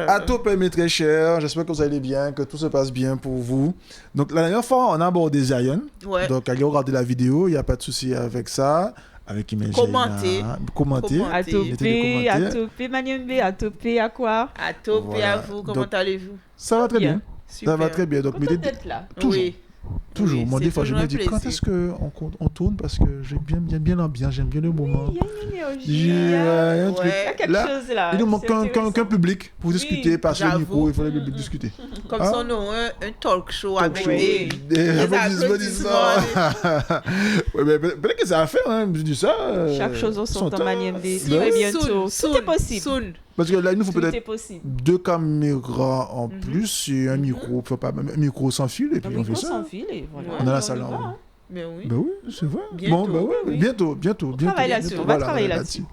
Atopé, mes très chers, j'espère que vous allez bien, que tout se passe bien pour vous. Donc, la dernière fois, on a abordé Zion. Ouais. Donc, allez regarder la vidéo, il n'y a pas de souci avec ça. Avec Imagine. Commentez. Atopé, Maniembe, atopé, à quoi? Atopé à vous, comment allez-vous? Ça va très bien. Super. Ça va très bien. Donc, Content d'être là. Toujours. Oui. Toujours. Oui, Moi, c'est des fois, je toujours me un dis, plaisir. quand est-ce qu'on tourne? Parce que j'aime bien l'ambiance, j'aime bien le moment. Il y a une énergie. Il y a un truc. Il y a quelque chose là. Il nous manque C'est qu'un intéressant. public pour discuter, passer le j'avoue. micro, il faut le public discuter. Comme Ah. son nom, un talk show avec show. des applaudissements. Ouais, mais peut-être que ça a fait, hein, je dis ça. Chaque chose en son temps, Maniembe. Ben Très oui. bientôt. Tout est possible. Soon. Parce que là, il nous faut Tout peut-être est possible. 2 caméras en plus et un micro, faut pas, un micro sans fil, et Le puis on micro fait ça. sans fil et voilà. On a la y salle va, en haut. hein. Mais oui. Ben oui, c'est vrai. Bientôt, Bon, ben ouais, oui. bientôt. travaille là-dessus, on va travailler là-dessus.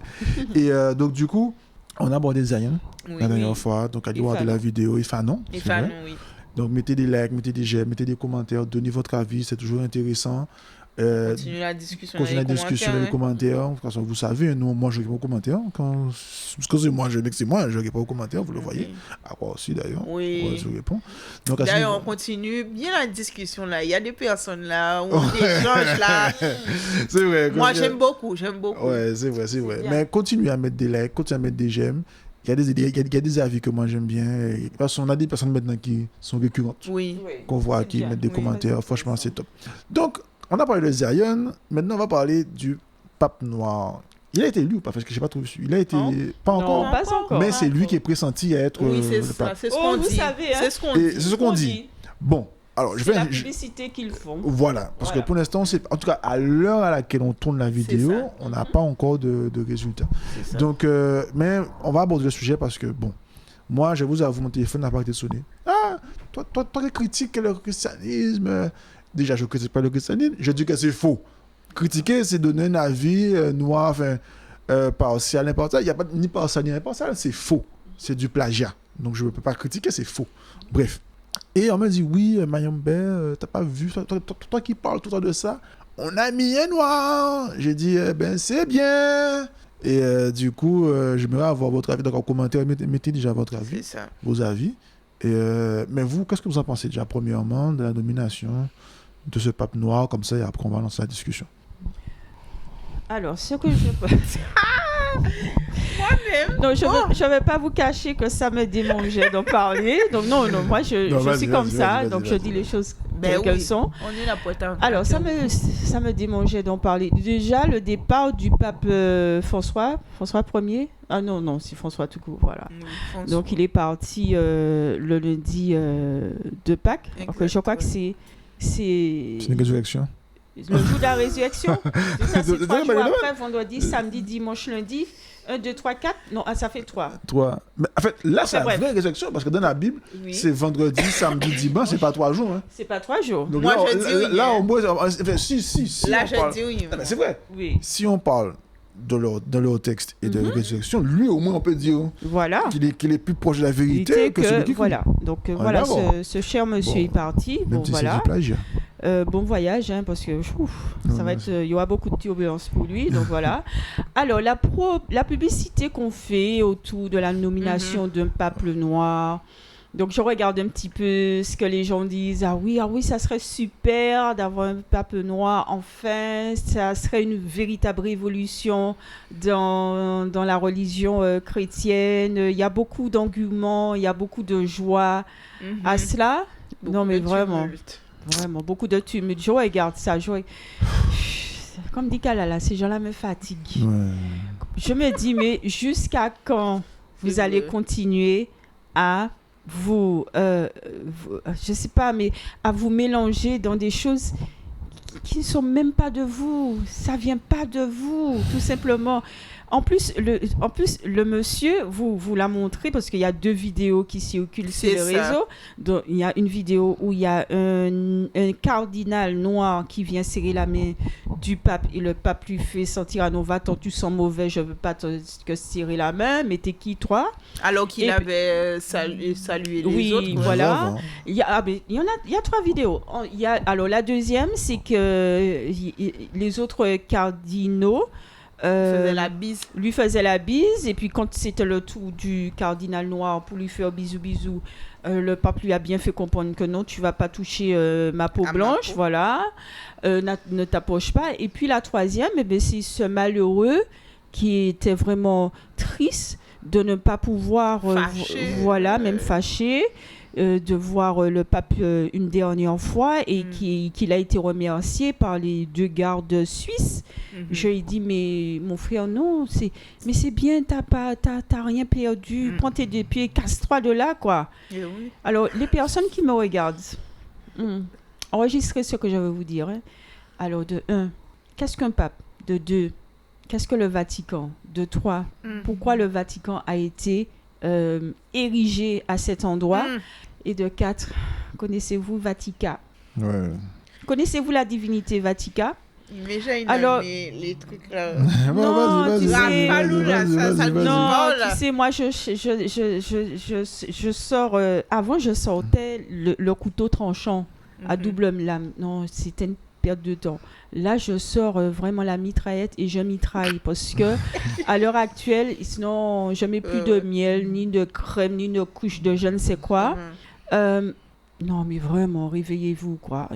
Et donc, du coup, on a abordé Zion Oui, la dernière oui. fois. Donc, allez Et voir de Fanon. la vidéo. Et Fanon. Et c'est vrai. Fanon, oui. Donc, mettez des likes, mettez des j'aime, mettez des commentaires, donnez votre avis, c'est toujours intéressant. Continue la discussion Continuez la discussion dans les commentaires. De toute façon, vous savez, nous, moi, je réponds aux commentaires. Parce que c'est moi, je dis que c'est moi, je réponds aux commentaires, vous le voyez. À quoi aussi, d'ailleurs. Oui. Ouais, je réponds. Donc, à ce D'ailleurs, niveau- on continue bien la discussion là. Il y a des personnes là, on échange là. C'est vrai. Moi, continue- j'aime beaucoup, j'aime beaucoup. Ouais, c'est vrai. bien. Mais continuez à mettre des likes, continuez à mettre des j'aime. Il y a des idées, il y a des avis que moi j'aime bien. Et parce qu'on a des personnes maintenant qui sont récurrentes, Oui. qu'on voit, C'est qui bien. mettent des Oui. commentaires. Franchement, c'est top. Donc, on a parlé de Zion. Maintenant, on va parler du pape noir. Il a été élu ou pas? Parce que je n'ai pas trouvé su. Il a été. Non. Pas Non, encore. pas encore. Mais c'est lui qui est pressenti à être Oui, c'est le ça, pape. c'est ce Oh, qu'on vous dit. savez, hein. C'est ce qu'on Et dit. c'est ce qu'on dit. Bon, alors je C'est la vais. publicité qu'ils font. Voilà, parce Voilà. que pour l'instant, en tout cas, à l'heure à laquelle on tourne la vidéo, ça. on n'a pas encore de résultats. C'est ça. Donc, mais on va aborder le sujet parce que, bon, moi, je vous avoue, mon téléphone n'a pas été sonné. Ah, toi qui critiques le christianisme, déjà, je ne critique pas le christianisme, je dis que c'est faux. Critiquer, c'est donner un avis noir, enfin, partial, impartial. Il n'y a pas ni partial ni impartial, c'est faux. C'est du plagiat. Donc, je ne peux pas critiquer, c'est faux. Bref. Et on m'a dit, oui, Mayombe, t'as pas vu, toi qui parles tout le temps de ça, on a mis un noir. J'ai dit, ben c'est bien. Et du coup, j'aimerais avoir votre avis. Donc en commentaire, mettez déjà votre avis, C'est ça. vos avis. Et, mais vous, qu'est-ce que vous en pensez déjà, premièrement, de la nomination de ce pape noir, comme ça, et après on va lancer la discussion. Alors, ce que je peux... Moi-même. Non, je ne vais pas vous cacher que ça me démangeait d'en parler. Donc, non, moi, je Non, vas-y, suis comme vas-y, ça. vas-y, Donc, vas-y, je vas-y. dis les choses Ben telles qu'elles oui. sont. On est là pour être Alors, ça me démangeait d'en parler. Déjà, le départ du pape François Ier. Ah non, c'est François tout court, voilà. Donc, il est parti le lundi de Pâques. Donc, je crois que c'est C'est une résurrection. le jour de la résurrection. Ça, c'est 3 jours Mais- après, vendredi, samedi, dimanche, lundi. 1, 2, 3, 4. Non, ça fait 3. Toi. Mais en fait, là, c'est la bref. vraie résurrection, parce que dans la Bible, Oui. c'est vendredi, samedi, dimanche, c'est pas 3 jours. Hein. C'est pas 3 jours. Donc Moi, là, je dis oui, là, hein. au moins, enfin, si Là, on je parle- dis oui. Non, mais c'est vrai. Oui. Si on parle de leur texte et de la résurrection, lui, au moins, on peut dire Voilà. qu'il est plus proche de la Il vérité était que celui qui voilà. Donc est voilà, d'accord. ce cher monsieur Bon. est parti. Même Bon si c'est voilà. du plagiat. Bon voyage, hein, parce que ça va être, il y aura beaucoup de turbulences pour lui. Donc voilà. Alors la publicité qu'on fait autour de la nomination d'un pape noir. Donc je regarde un petit peu ce que les gens disent. Ah oui, ça serait super d'avoir un pape noir. Enfin, ça serait une véritable révolution dans la religion chrétienne. Il y a beaucoup d'engouement, il y a beaucoup de joie à cela. Non mais vraiment. Vraiment, beaucoup de tumulte. Je regarde ça. Comme dit Kalala, ces gens-là me fatiguent. Ouais. Je me dis, mais jusqu'à quand vous C'est allez vrai. continuer à je sais pas, mais à vous mélanger dans des choses qui ne sont même pas de vous. Ça vient pas de vous, tout simplement. En plus, le monsieur vous l'a montré parce qu'il y a 2 vidéos qui circulent sur C'est le ça. réseau. Donc, il y a une vidéo où il y a un cardinal noir qui vient serrer la main du pape et le pape lui fait sentir à va-t'en, tu sens mauvais, je veux pas que serrer la main, mais t'es qui toi? Alors qu'il Et- avait salué les Oui, autres. quoi. voilà. Grave, hein. Il y a 3 vidéos. Alors la deuxième, c'est que les autres cardinaux faisait la bise. lui faisait la bise, et puis quand c'était le tour du cardinal noir pour lui faire bisous, le pape lui a bien fait comprendre que non, tu vas pas toucher ma peau À ma blanche, peau. voilà, ne t'approche pas. Et puis la troisième, c'est ce malheureux qui était vraiment triste de ne pas pouvoir, Fâché, même fâché, de voir le pape une dernière fois, et qu'il a été remercié par les 2 gardes suisses. Je lui ai dit, mais mon frère, non, mais c'est bien, t'as rien perdu, prends tes 2 pieds, casse-toi de là, quoi. Et oui. Alors, les personnes qui me regardent, enregistrez ce que je vais vous dire. Hein. Alors, de 1, qu'est-ce qu'un pape? De 2, qu'est-ce que le Vatican? De 3, pourquoi le Vatican a été érigé à cet endroit? Et de 4, connaissez-vous Vatica? Ouais. Connaissez-vous la divinité Vatica? Imagine Alors- les trucs là. Non, tu sais- Rafalou, là, ça vas-y. Non, là. tu sais, moi, je sors... avant, je sortais le couteau tranchant à double lame. Non, c'était une perte de temps. Là, je sors vraiment la mitraillette et je mitraille parce que à l'heure actuelle, sinon, je mets plus de miel, ni de crème, ni de couche de je ne sais quoi. Non, mais vraiment, réveillez-vous, quoi.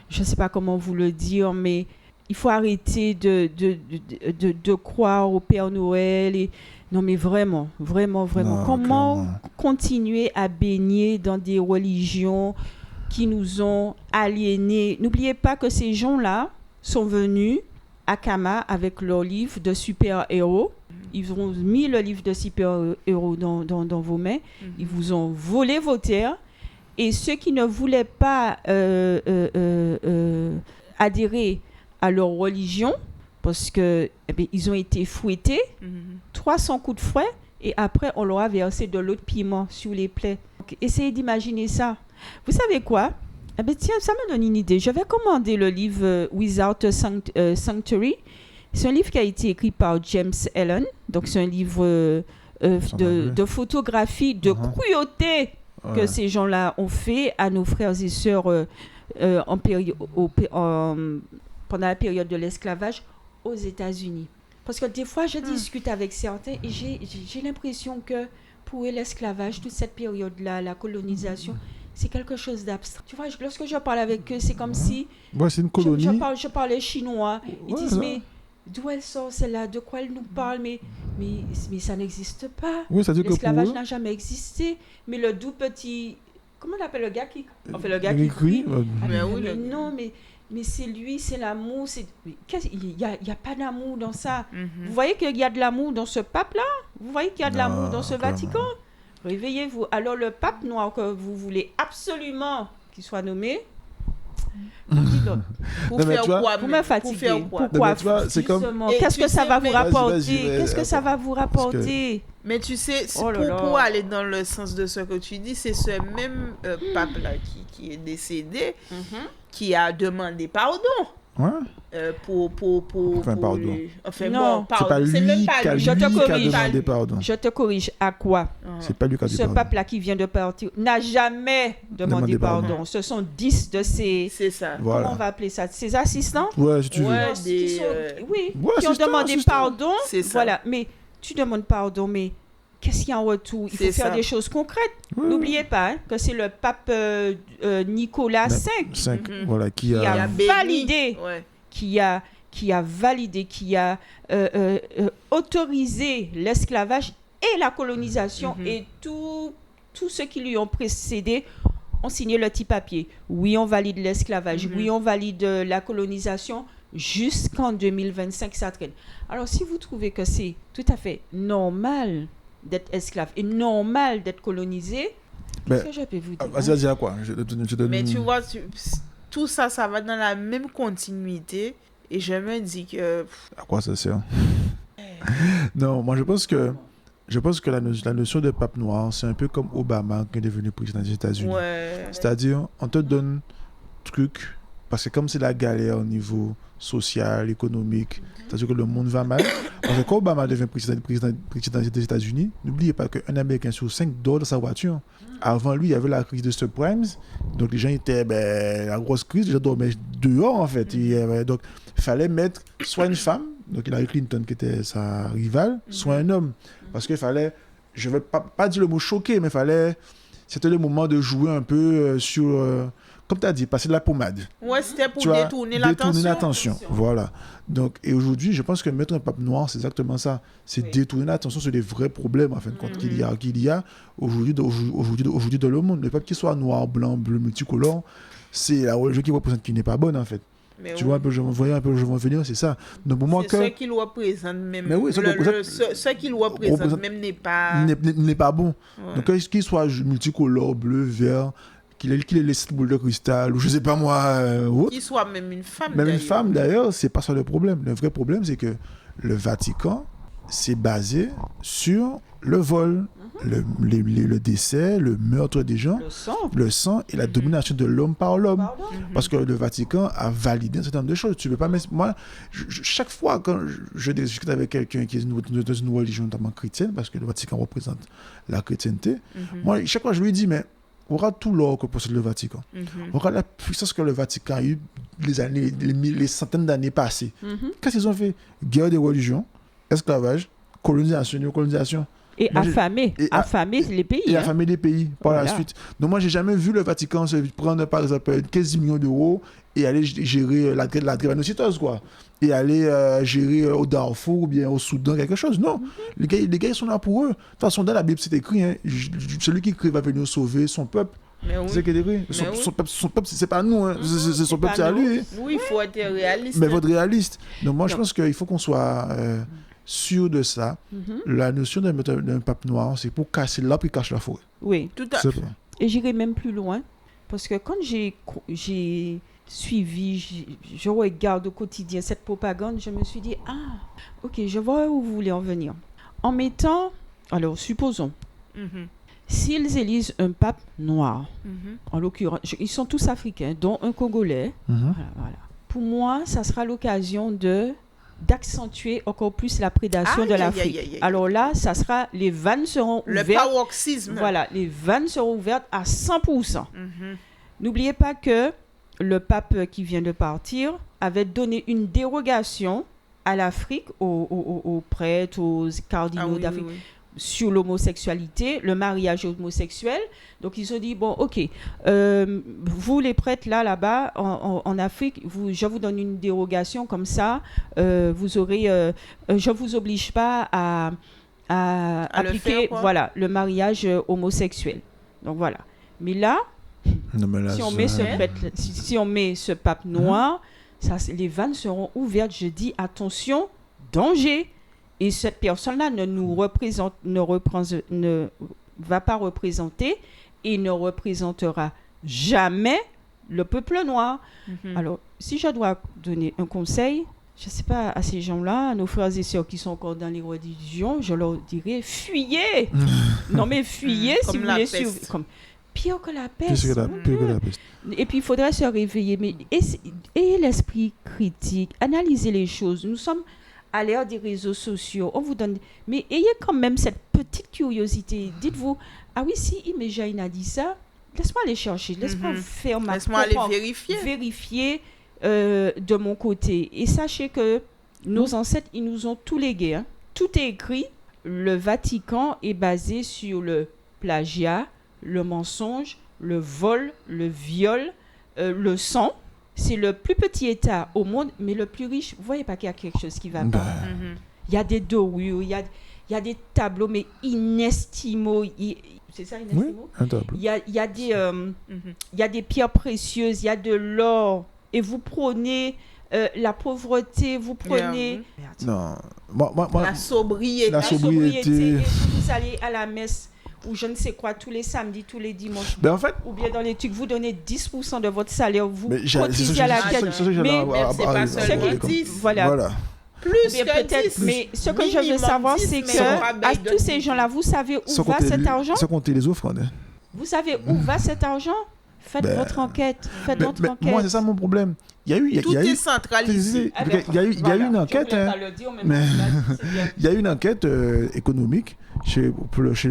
Je sais pas comment vous le dire, mais il faut arrêter de croire au Père Noël. Non, mais vraiment. Non, Comment clairement. continuer à baigner dans des religions qui nous ont aliénés? N'oubliez pas que ces gens-là sont venus à Kama avec leur livre de super-héros. Ils ont mis le livre de super-héros dans vos mains. Ils vous ont volé vos terres. Et ceux qui ne voulaient pas adhérer à leur religion, parce que ils ont été fouettés, 300 coups de fouet, et après on leur a versé de l'eau de piment sur les plaies. Donc, essayez d'imaginer ça. Vous savez quoi? Tiens, ça me donne une idée. Je vais commander le livre Without a Sanctuary. C'est un livre qui a été écrit par James Allen. Donc c'est un livre de photographie, de cruauté que ces gens-là ont fait à nos frères et sœurs pendant la période de l'esclavage aux États-Unis. Parce que des fois, je discute avec certains et j'ai l'impression que pour eux, l'esclavage, toute cette période-là, la colonisation, c'est quelque chose d'abstrait. Tu vois, lorsque je parle avec eux, c'est comme si Ouais, c'est une colonie. je parlais chinois. Ils disent, ça. mais d'où elle sort celle-là? De quoi elle nous parle? Mais ça n'existe pas. Oui, ça veut dire que pour L'esclavage eux, n'a jamais existé. Mais le doux petit... Comment on appelle le gars qui... Enfin, le gars il qui écrit, crie. Ah, Mais mais oui, le- non, mais c'est lui, c'est l'amour. Il n'y a pas d'amour dans ça. Vous voyez qu'il y a de l'amour dans ce pape-là? Vous voyez qu'il y a de l'amour dans ce clairement. Vatican? Réveillez-vous. Alors, le pape noir que vous voulez absolument qu'il soit nommé... dites-le. Pour Non, mais faire tu vois- quoi? Vous même? me fatiguez. Pour faire quoi? Pourquoi? Non, mais tu vois, c'est comme- Justement, Et qu'est-ce tu que ça sais, va vous mais- rapporter? Vas-y, Qu'est-ce que ça va vous rapporter? Mais tu sais, c'est Oh là là. pour aller dans le sens de ce que tu dis, c'est ce même pape-là qui est décédé qui a demandé pardon. Ouais. Enfin, pardon. Enfin, Non. bon, C'est pardon. pas lui C'est même pas qui a lui. Je te corrige. demandé pardon. Je te corrige. À quoi? C'est pas lui qui a dit Ce pardon. pape-là qui vient de partir n'a jamais demandé Demandé pardon. pardon. Ce sont 10 de ses... C'est ça. Voilà. Comment on va appeler ça? Ses assistants? Ouais, si tu veux. Ouais. Qui sont- oui, Ouais, qui ont assistant, demandé assistant. pardon. C'est ça. Voilà. Mais tu demandes pardon, mais qu'est-ce qu'il y a en retour? Il faut C'est faire ça. des choses concrètes. Ouais. N'oubliez pas hein, que c'est le pape Nicolas V 5, voilà, qui Qui a... a béni. validé. Ouais. qui a validé, qui a autorisé l'esclavage et la colonisation, et tous ceux qui lui ont précédé ont signé le petit papier. Oui, on valide l'esclavage, oui, on valide la colonisation, jusqu'en 2025, ça traîne. Alors, si vous trouvez que c'est tout à fait normal d'être esclave et normal d'être colonisé, Mais- qu'est-ce que je peux vous dire? Vas-y, vas-y, à quoi? Je donne... Mais tu vois, tout ça, ça va dans la même continuité. Et je me dis que... À quoi ça sert? Non, moi je pense que la notion de pape noir, c'est un peu comme Obama qui est devenu président des États-Unis. Ouais. C'est-à-dire, on te donne truc, parce que comme c'est la galère au niveau social, économique, c'est-à-dire que le monde va mal. Parce que quand Obama devient président des États-Unis, n'oubliez pas qu'un Américain sur 5 dort dans sa voiture. Avant lui, il y avait la crise de subprimes, donc les gens étaient, la grosse crise, les gens dormaient dehors en fait. Donc, il fallait mettre soit une femme donc Hillary Clinton, qui était sa rivale, soit un homme. Parce qu'il fallait, je ne vais pas dire le mot choquer, mais c'était le moment de jouer un peu sur, comme tu as dit, passer de la pommade. Ouais, c'était pour Tu vois, détourner détourner l'attention. l'attention. Voilà. Donc, et aujourd'hui, je pense que mettre un pape noir, c'est exactement ça. C'est Oui. détourner l'attention sur les vrais problèmes, en fin de compte, qu'il y a aujourd'hui dans le monde. Le pape qui soit noir, blanc, bleu, multicolore, c'est la religion qui représente qui n'est pas bonne, en fait. Mais Tu oui. vois un peu, je voyais un peu, je vais venir, c'est ça. Donc, pour moi, C'est que ce qu'il représente même. Mais oui, ce qu'il représente représente- même n'est pas. n'est pas bon. Ouais. Donc, qu'il soit multicolore, bleu, vert, qu'il ait les 7 boules de cristal, ou je sais pas moi, autre. Qu'il soit même une femme. Même une d'ailleurs. femme, d'ailleurs, c'est pas ça le problème. Le vrai problème, c'est que le Vatican, c'est basé sur le vol, le décès, le meurtre des gens, Le sang. le sang et la domination de l'homme par l'homme. Pardon? Parce que le Vatican a validé un certain nombre de choses. Tu peux pas mettre... Moi, chaque fois quand je discute avec quelqu'un qui est dans une religion notamment chrétienne, parce que le Vatican représente la chrétienté, moi, chaque fois, je lui dis, mais regarde tout l'or que possède le Vatican. Regarde la puissance que le Vatican a eue les centaines d'années passées. Qu'est-ce qu'ils ont fait? Guerre des religions, esclavage, colonisation, néocolonisation. Et Moi, affamer les pays. Et hein. affamer des pays par la Voilà. suite. Donc moi, j'ai jamais vu le Vatican se prendre, par exemple, 15 millions d'euros et aller gérer la drépanocytose, quoi. Et aller gérer au Darfour ou bien au Soudan, quelque chose. Non. Les gars, ils sont là pour eux. De toute façon, dans la Bible, c'est écrit, hein, celui qui crie va venir sauver son peuple. Mais oui. C'est ce qui est écrit. oui. Son peuple, c'est pas nous. Hein. C'est son peuple, pas c'est à nous. lui. Hein. Oui, il faut être réaliste. Mais votre réaliste. Donc moi, je Non. pense qu'il faut qu'on soit sûr de ça. La notion d'un pape noir, c'est pour casser l'arbre qui cache la forêt. Oui. Tout à C'est fait. pas. Et j'irai même plus loin. Parce que quand j'ai suivi, je regarde au quotidien cette propagande, je me suis dit, ah, ok, je vois où vous voulez en venir. En mettant, alors supposons, Mhm. s'ils élisent un pape noir, Mhm. en l'occurrence, ils sont tous africains, dont un Congolais. Voilà. Pour moi, ça sera l'occasion d'accentuer encore plus la prédation Aïe, de aïe, l'Afrique. aïe, aïe, aïe. Alors là, ça sera, les vannes seront Le ouvertes. paroxysme. Voilà, les vannes seront ouvertes à 100%. Mhm. N'oubliez pas que le pape qui vient de partir avait donné une dérogation à l'Afrique, aux prêtres, aux cardinaux Ah oui, d'Afrique, oui, oui. sur l'homosexualité, le mariage homosexuel. Donc, ils ont dit, bon, ok, vous les prêtres là-bas, en Afrique, je vous donne une dérogation comme ça, vous aurez, je ne vous oblige pas à le appliquer faire, quoi. voilà, le mariage homosexuel. Donc, voilà. Mais là, Non, mais là, si on met si on met ce pape noir, les vannes seront ouvertes. Je dis attention, danger. Et cette personne-là ne va pas représenter et ne représentera jamais le peuple noir. Mhm. Alors, si je dois donner un conseil, je ne sais pas, à ces gens-là, à nos frères et sœurs qui sont encore dans les religions, je leur dirais, fuyez. Non, mais fuyez si Comme vous la voulez peste. suivre. Pire que la peste. Pire que la peste. Et puis, il faudrait se réveiller. Mais ayez l'esprit critique. Analysez les choses. Nous sommes à l'ère des réseaux sociaux. On vous donne... Mais ayez quand même cette petite curiosité. Dites-vous, ah oui, si Imejaïne a dit ça, laisse-moi aller chercher. Laisse-moi faire ma Laisse-moi aller propre- vérifier. vérifier de mon côté. Et sachez que nos ancêtres, ils nous ont tout légué. Hein. Tout est écrit. Le Vatican est basé sur le plagiat, le mensonge, le vol, le viol, le sang. C'est le plus petit État au monde, mais le plus riche. Vous voyez pas qu'il y a quelque chose qui va pas. Mhm. Il y a des dorures, il y a des tableaux, mais inestimables. C'est ça, Oui, inestimables? un tableau. Il y a des pierres précieuses, il y a de l'or. Et vous prenez la pauvreté, vous prenez... Non. Moi, La sobriété. La la sobriété. et vous allez à la messe ou je ne sais quoi tous les samedis, tous les dimanches. Ben en fait, Ou bien dans les trucs, vous donnez 10% de votre salaire, vous mais cotisez à la c'est caisse. ça que Mais c'est pas seulement 10. Voilà. Voilà. Plus Ou bien que peut-être, 10. mais ce que je veux Minimum savoir, 10, c'est mais que on rabais à de tous ces 10. gens-là, vous savez où Sans va compter cet argent? sans compter les offrandes. Hein. Vous savez où va cet argent? Faites Ben, votre enquête. Faites Mais- votre mais enquête. moi, c'est ça mon problème. Il y a eu, Tout est centralisé. Ah ben, il y a eu voilà. une Je enquête. voulais Hein. pas le dire, mais Mais- bon, c'est bien. Il y a eu une enquête économique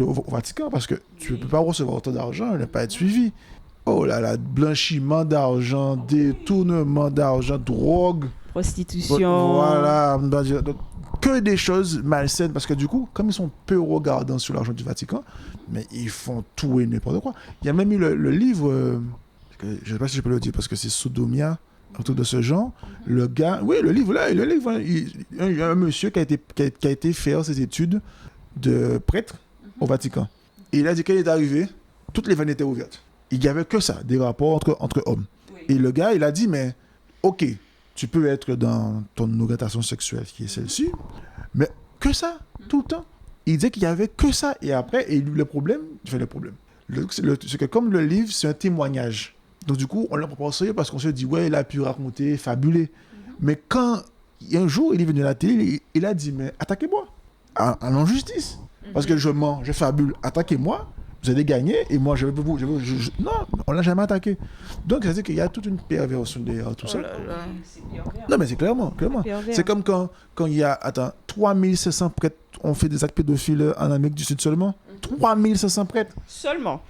au Vatican parce que tu ne peux pas recevoir autant d'argent et ne pas être suivi. Oh là là, blanchiment d'argent, détournement d'argent, drogue. prostitution. Voilà, on doit dire, donc, que des choses malsaines, parce que du coup, comme ils sont peu regardants sur l'argent du Vatican, mais ils font tout et n'importe quoi. Il y a même eu le livre, je ne sais pas si je peux le dire, parce que c'est Sodomia, un truc de ce genre. Le gars, oui, le livre, il y a un monsieur qui a été faire ses études de prêtre au Vatican. Et il a dit qu'il est arrivé, toutes les vannes étaient ouvertes. Il n'y avait que ça, des rapports entre hommes. Oui. Et le gars, il a dit, mais ok, tu peux être dans ton orientation sexuelle qui est celle-ci, mais que ça, tout le temps. Il disait qu'il n'y avait que ça. Et après, le problème, c'est que comme le livre, c'est un témoignage. Donc du coup, on l'a pas sérieux parce qu'on se dit, ouais, il a pu raconter, fabuler. Mais quand, un jour, il est venu à la télé, il a dit, mais attaquez-moi, en justice. Parce que je mens, je fabule, attaquez-moi, vous allez gagner, et moi, non, on l'a jamais attaqué. Donc, ça veut dire qu'il y a toute une perversion derrière tout ça. Non, mais c'est clairement. C'est comme quand il y a, 3500 prêtres ont fait des actes pédophiles en Amérique du Sud seulement. 3500 prêtres. Seulement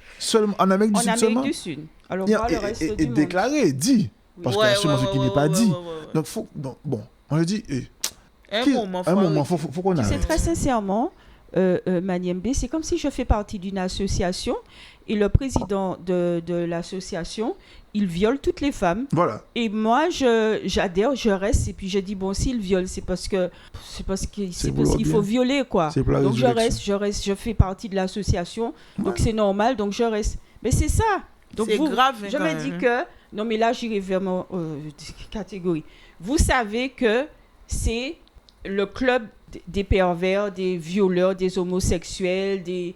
en Amérique du Sud seulement. En Amérique du Sud. Alors, voir le reste du monde. Et déclaré, dit. Parce qu'il y a sûrement ce qui n'est pas dit. Donc, on le dit, un moment, faut qu'on arrête. C'est très sincèrement, Maniembe, c'est comme si je fais partie d'une association et le président de l'association, il viole toutes les femmes. Voilà. Et moi, j'adhère, je reste et puis je dis, bon, s'il viole, c'est parce qu'il faut violer, quoi. Donc je reste, je fais partie de l'association, donc c'est normal, donc je reste. Mais c'est ça. Donc c'est grave. Je me dis que, non mais là j'irai vers mon catégorie. Vous savez que c'est le club des pervers, des violeurs, des homosexuels, des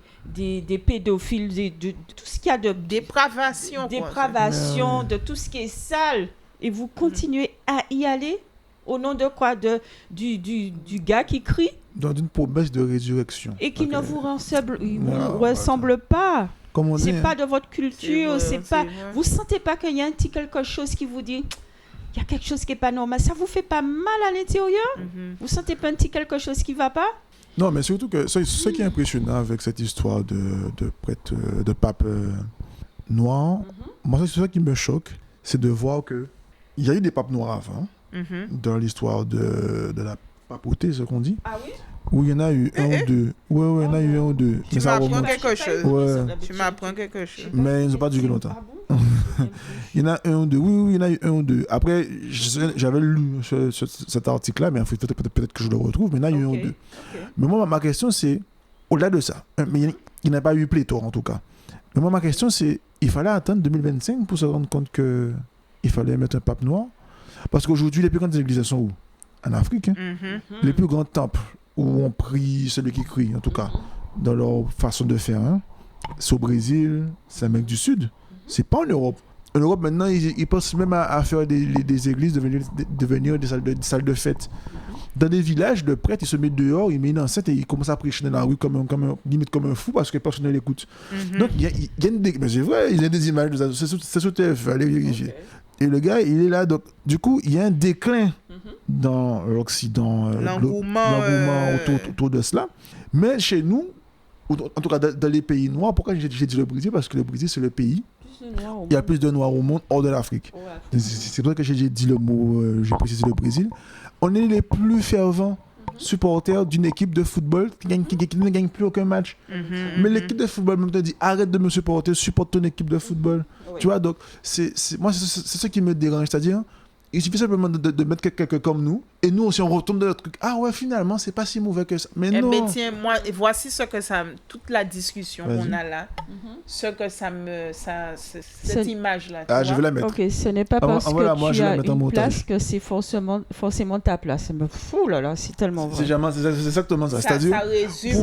pédophiles, de tout ce qu'il y a de dépravation, de tout ce qui est sale. Et vous continuez à y aller au nom de quoi? Du gars qui crie. Dans une promesse de résurrection. Et qui ne vous ressemble pas. C'est pas de votre culture, vous sentez pas qu'il y a un petit quelque chose qui vous dit il y a quelque chose qui est pas normal, ça vous fait pas mal à l'intérieur? Vous sentez pas un petit quelque chose qui va pas? Non, mais surtout que ce qui est impressionnant avec cette histoire de prêtre, de pape noir, moi c'est ça qui me choque, c'est de voir que il y a eu des papes noirs avant dans l'histoire de la papauté, ce qu'on dit. Ah oui? Oui, il y en a eu un ou deux. Ouais, il y en a eu un ou deux. Tu m'apprends quelque chose. Ouais. Tu m'apprends quelque chose. Mais ils n'ont pas duré longtemps. Il y en a un ou deux. Oui, il y en a eu un ou deux. Après, j'avais lu cet article-là, mais peut-être que je le retrouve, mais il y en a eu un ou deux. Mais moi, ma question, c'est, au-delà de ça, mais il n'y a pas eu pléthore en tout cas. Mais moi, ma question, c'est, il fallait attendre 2025 pour se rendre compte qu'il fallait mettre un pape noir. Parce qu'aujourd'hui, les plus grandes églises sont où? En Afrique. Les plus grands temples où on prie, celui qui crie, en tout cas, dans leur façon de faire. C'est au Brésil, c'est l'Amérique du Sud. C'est pas en Europe. En Europe, maintenant, ils pensent même à faire des églises devenir des salles de fête. Dans des villages, le prêtre, il se met dehors, il met une enceinte et il commence à prêcher dans la rue limite comme un fou parce que personne ne l'écoute. Donc, il y a mais c'est vrai, il y a des images, c'est sur TF, allez vérifier. Et le gars, il est là. Donc, du coup, il y a un déclin dans l'Occident, l'engouement autour de cela. Mais chez nous, en tout cas dans les pays noirs, pourquoi j'ai dit le Brésil? Parce que le Brésil, c'est le pays. Il y a plus de noirs au monde hors de l'Afrique. C'est pour ça que j'ai dit le mot, j'ai précisé le Brésil. On est les plus fervents supporters d'une équipe de football qui ne gagne plus aucun match. Mais l'équipe de football même te dit arrête de me supporter, supporte ton équipe de football. Tu vois, donc moi c'est ce qui me dérange, c'est-à-dire il suffit simplement de mettre quelqu'un comme nous et nous aussi on retombe dans notre truc. Ah ouais, finalement c'est pas si mauvais que ça. Mais non. Mais tiens, moi voici ce que ça, toute la discussion qu'on a là, ce que cette image là. Ah, je vais la mettre. Ok, ce n'est pas parce que tu as une place que c'est forcément ta place. Mais fou là, c'est tellement vrai. C'est exactement ça. C'est-à-dire ça résume.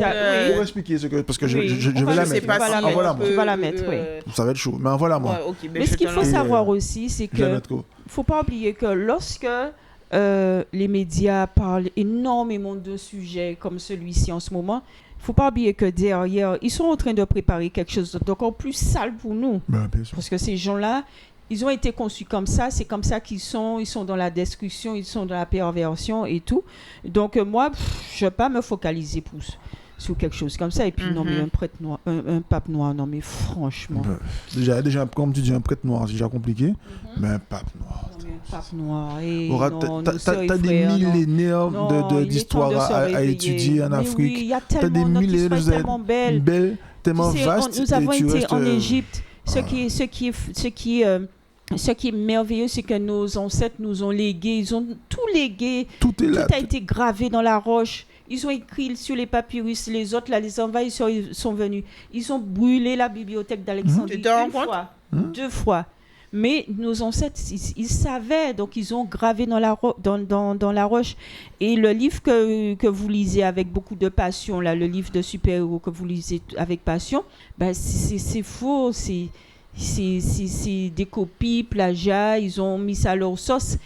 Pour expliquer ce que parce que je vais la mettre. Tu vas la mettre, oui. Ça va être chaud. Mais voilà moi. Mais ce qu'il faut savoir aussi, c'est que faut pas oublier que lorsque les médias parlent énormément de sujets comme celui-ci en ce moment, il ne faut pas oublier que derrière, ils sont en train de préparer quelque chose d'encore plus sale pour nous. Parce que ces gens-là, ils ont été conçus comme ça, c'est comme ça qu'ils sont, ils sont dans la destruction, ils sont dans la perversion et tout. Donc moi, je ne vais pas me focaliser sur quelque chose comme ça. Et puis, non, mais un prêtre noir, un pape noir, non, mais franchement. Déjà, comme tu dis, un prêtre noir, c'est déjà compliqué, mais un pape noir. Non, mais un pape noir. Et t'as des millénaires d'histoires à étudier en Afrique. Oui, il y a tellement, notre histoire est tellement belle. Tellement vaste. Nous avons été en Égypte. Ce qui est merveilleux, c'est que nos ancêtres nous ont légué, ils ont tout légué, tout a été gravé dans la roche. Ils ont écrit sur les papyrus, les autres, là, les envahisseurs sont venus. Ils ont brûlé la bibliothèque d'Alexandrie deux fois. Mais nos ancêtres, ils savaient, donc ils ont gravé dans la roche. Et le livre que vous lisez avec beaucoup de passion, là, le livre de super-héros que vous lisez avec passion, ben c'est faux, c'est des copies, plagiat, ils ont mis ça à leur sauce.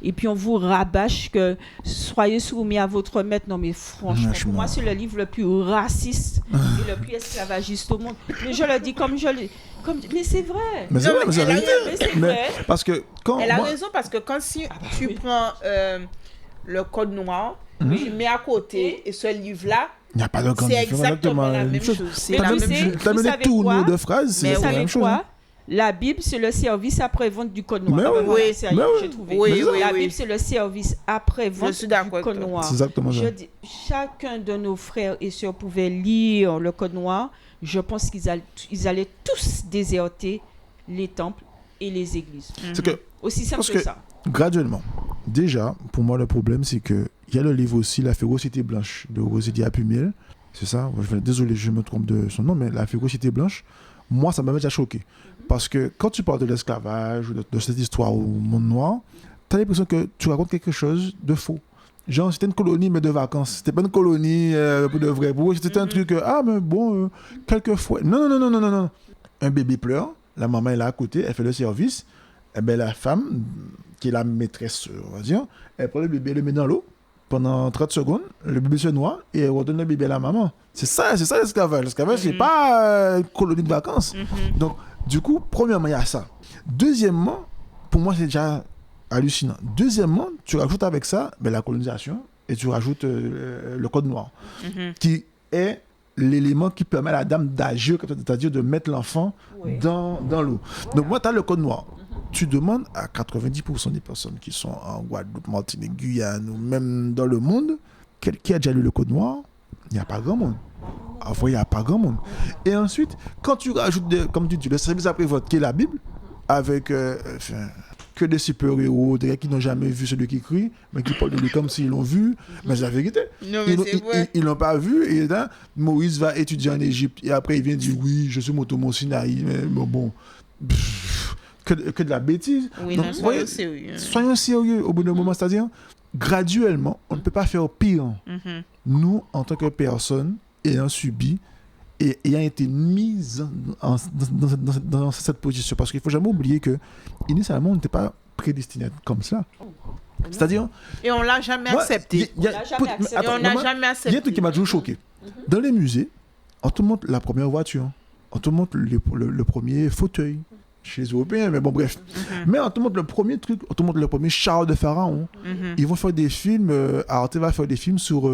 Et puis on vous rabâche que soyez soumis à votre maître. Non mais franchement, pour moi c'est le livre le plus raciste et le plus esclavagiste au monde. Mais je le dis mais c'est vrai. Mais c'est vrai. Parce que elle a raison parce que quand tu prends le Code noir, tu mets à côté et ce livre-là, il n'y a pas de c'est exactement la même chose. C'est la même chose. Tu as mené tout le de phrases, c'est la même chose. La Bible, c'est le service après-vente du Code noir. J'ai trouvé. La Bible, c'est le service après-vente du Code noir. C'est exactement ça. Je dis, chacun de nos frères et sœurs pouvait lire le Code noir. Je pense qu'ils allaient tous déserter les temples et les églises. Aussi simple que ça. Graduellement, déjà, pour moi, le problème, c'est qu'il y a le livre aussi, La Férocité blanche, de Rosélie Apumiel. C'est ça. Désolé, je me trompe de son nom, mais La Férocité blanche, moi, ça m'a déjà choqué. Parce que quand tu parles de l'esclavage ou de cette histoire au monde noir, tu as l'impression que tu racontes quelque chose de faux. Genre, c'était une colonie, mais de vacances. C'était pas une colonie pour de vrai. Pour eux, c'était un truc, mais bon, quelquefois. Non. Un bébé pleure, la maman est là à côté, elle fait le service. Et bien, la femme, qui est la maîtresse, on va dire, elle prend le bébé, elle le met dans l'eau. Pendant 30 secondes, le bébé se noie et elle redonne le bébé à la maman. C'est ça l'esclavage. L'esclavage, c'est pas une colonie de vacances. Donc, du coup, premièrement, il y a ça. Deuxièmement, pour moi, c'est déjà hallucinant. Deuxièmement, tu rajoutes avec ça la colonisation et tu rajoutes le Code noir, qui est l'élément qui permet à la dame d'agir, c'est-à-dire de mettre l'enfant dans l'eau. Voilà. Donc, moi, tu as le Code noir. Tu demandes à 90% des personnes qui sont en Guadeloupe, Martinique, Guyane ou même dans le monde, qui a déjà lu le Code noir, il n'y a pas grand monde. Enfin, il n'y a pas grand monde. Et ensuite, quand tu rajoutes, comme tu dis, le service après-vote qui est la Bible, avec que des super-héros, des gars qui n'ont jamais vu celui qui écrit, mais qui parlent de lui comme s'ils l'ont vu, mais c'est la vérité. Non, mais ils l'ont pas vu, et là, Moïse va étudier en Égypte, et après il vient dire, oui, je suis monté au Mont Sinaï, mais bon, que de la bêtise. Oui, donc, soyons sérieux. Soyons sérieux au bout d'un moment, c'est-à-dire, graduellement, on ne peut pas faire pire. Nous, en tant que personne, ayant subi et ayant été mise dans cette position. Parce qu'il ne faut jamais oublier que, initialement, on n'était pas prédestiné à être comme ça. C'est-à-dire... Et on ne l'a jamais accepté. Il y a un truc qui m'a toujours choqué. Dans les musées, on te montre la première voiture. On te montre le premier fauteuil. Chez les Européens, mais bon, bref. Mais on te montre le premier truc, on te montre le premier char de pharaon. Ils vont faire des films, Arte va faire des films sur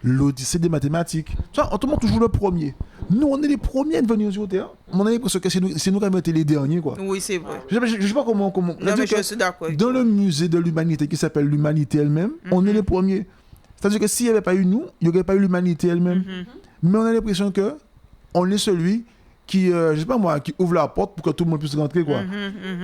l'Odyssée des mathématiques. Tu vois, on te montre toujours le premier. Nous, on est les premiers à venir sur Terre. On a l'impression que c'est nous qui avons été les derniers, quoi. Oui, c'est vrai. Je ne sais pas comment. Non, mais je suis d'accord. Dans le musée de l'humanité qui s'appelle l'humanité elle-même, on est les premiers. C'est-à-dire que s'il n'y avait pas eu nous, il n'y aurait pas eu l'humanité elle-même. Mais on a l'impression que on est celui qui, je sais pas moi, qui ouvre la porte pour que tout le monde puisse rentrer, quoi.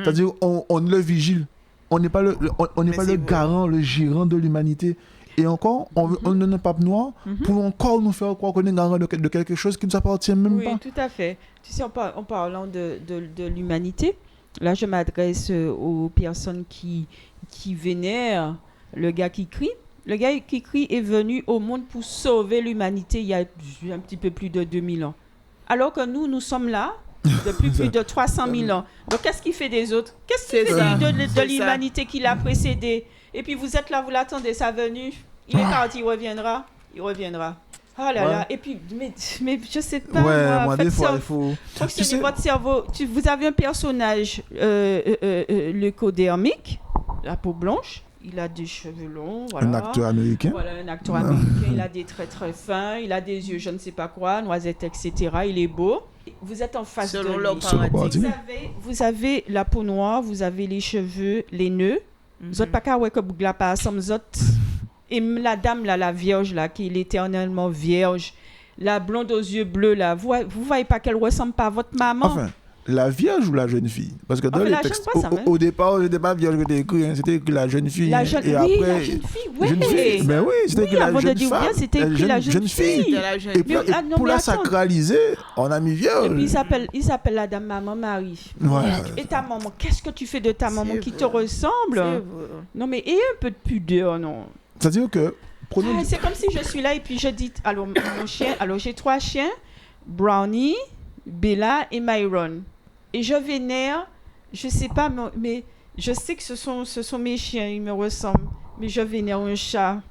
C'est-à-dire, on est le vigile. On n'est pas le garant, le gérant de l'humanité. Et encore, on est un pape noir pour encore nous faire croire qu'on est garant de quelque chose qui ne nous appartient même pas. Oui, tout à fait. Tu sais, en parlant de l'humanité, là, je m'adresse aux personnes qui vénèrent le gars qui crie. Le gars qui crie est venu au monde pour sauver l'humanité il y a un petit peu plus de 2000 ans. Alors que nous sommes là depuis plus de 300 000 ans. Donc, qu'est-ce qu'il fait des autres? Qu'est-ce qu'il fait de l'humanité qui l'a précédé? Et puis, vous êtes là, vous l'attendez, sa venue. Il est parti, il reviendra. Oh là là. Et puis, mais je sais pas. Moi des fois, il faut... Fonctionner votre cerveau. Vous avez un personnage leucodermique, la peau blanche. il a des cheveux longs. Voilà. Un acteur américain. Voilà, un acteur américain. Il a des traits très fins, il a des yeux je ne sais pas quoi, noisettes, etc. Il est beau. Vous êtes en face Selon de leur lui. paradigme. Vous avez la peau noire, vous avez les cheveux, les nœuds. Vous n'êtes pas qu'à voir que vous n'avez pas ensemble. Et la dame, là, la vierge, là, qui est éternellement vierge, la blonde aux yeux bleus, là, vous voyez pas qu'elle ressemble pas à votre maman? Enfin, la vierge ou la jeune fille? Parce que dans Enfin, les la jeune, textes, pas ça, au départ, c'était pas vierge que t'as écrit, c'était écrit la jeune fille. La jeune, et oui, après, la jeune fille, oui. jeune fille. Ben oui, c'était Oui, écrit la avant de jeune dire femme. bien, c'était écrit la jeune fille. C'était la jeune Et puis, Mais, ah, non, pour mais la attends. sacraliser, on a mis vierge. Et puis il s'appelle la dame Maman Marie. Voilà. Et ta maman, qu'est-ce que tu fais de ta maman C'est qui vrai. te ressemble? C'est vrai. Non mais ayez un peu de pudeur, non. C'est-à-dire que, prenons... Ah, c'est comme si je suis là et puis je dis, alors mon chien, alors j'ai 3 chiens, Brownie, Bella et Myron. Et je vénère, je sais pas, mais je sais que ce sont mes chiens, ils me ressemblent. Mais je vénère un chat.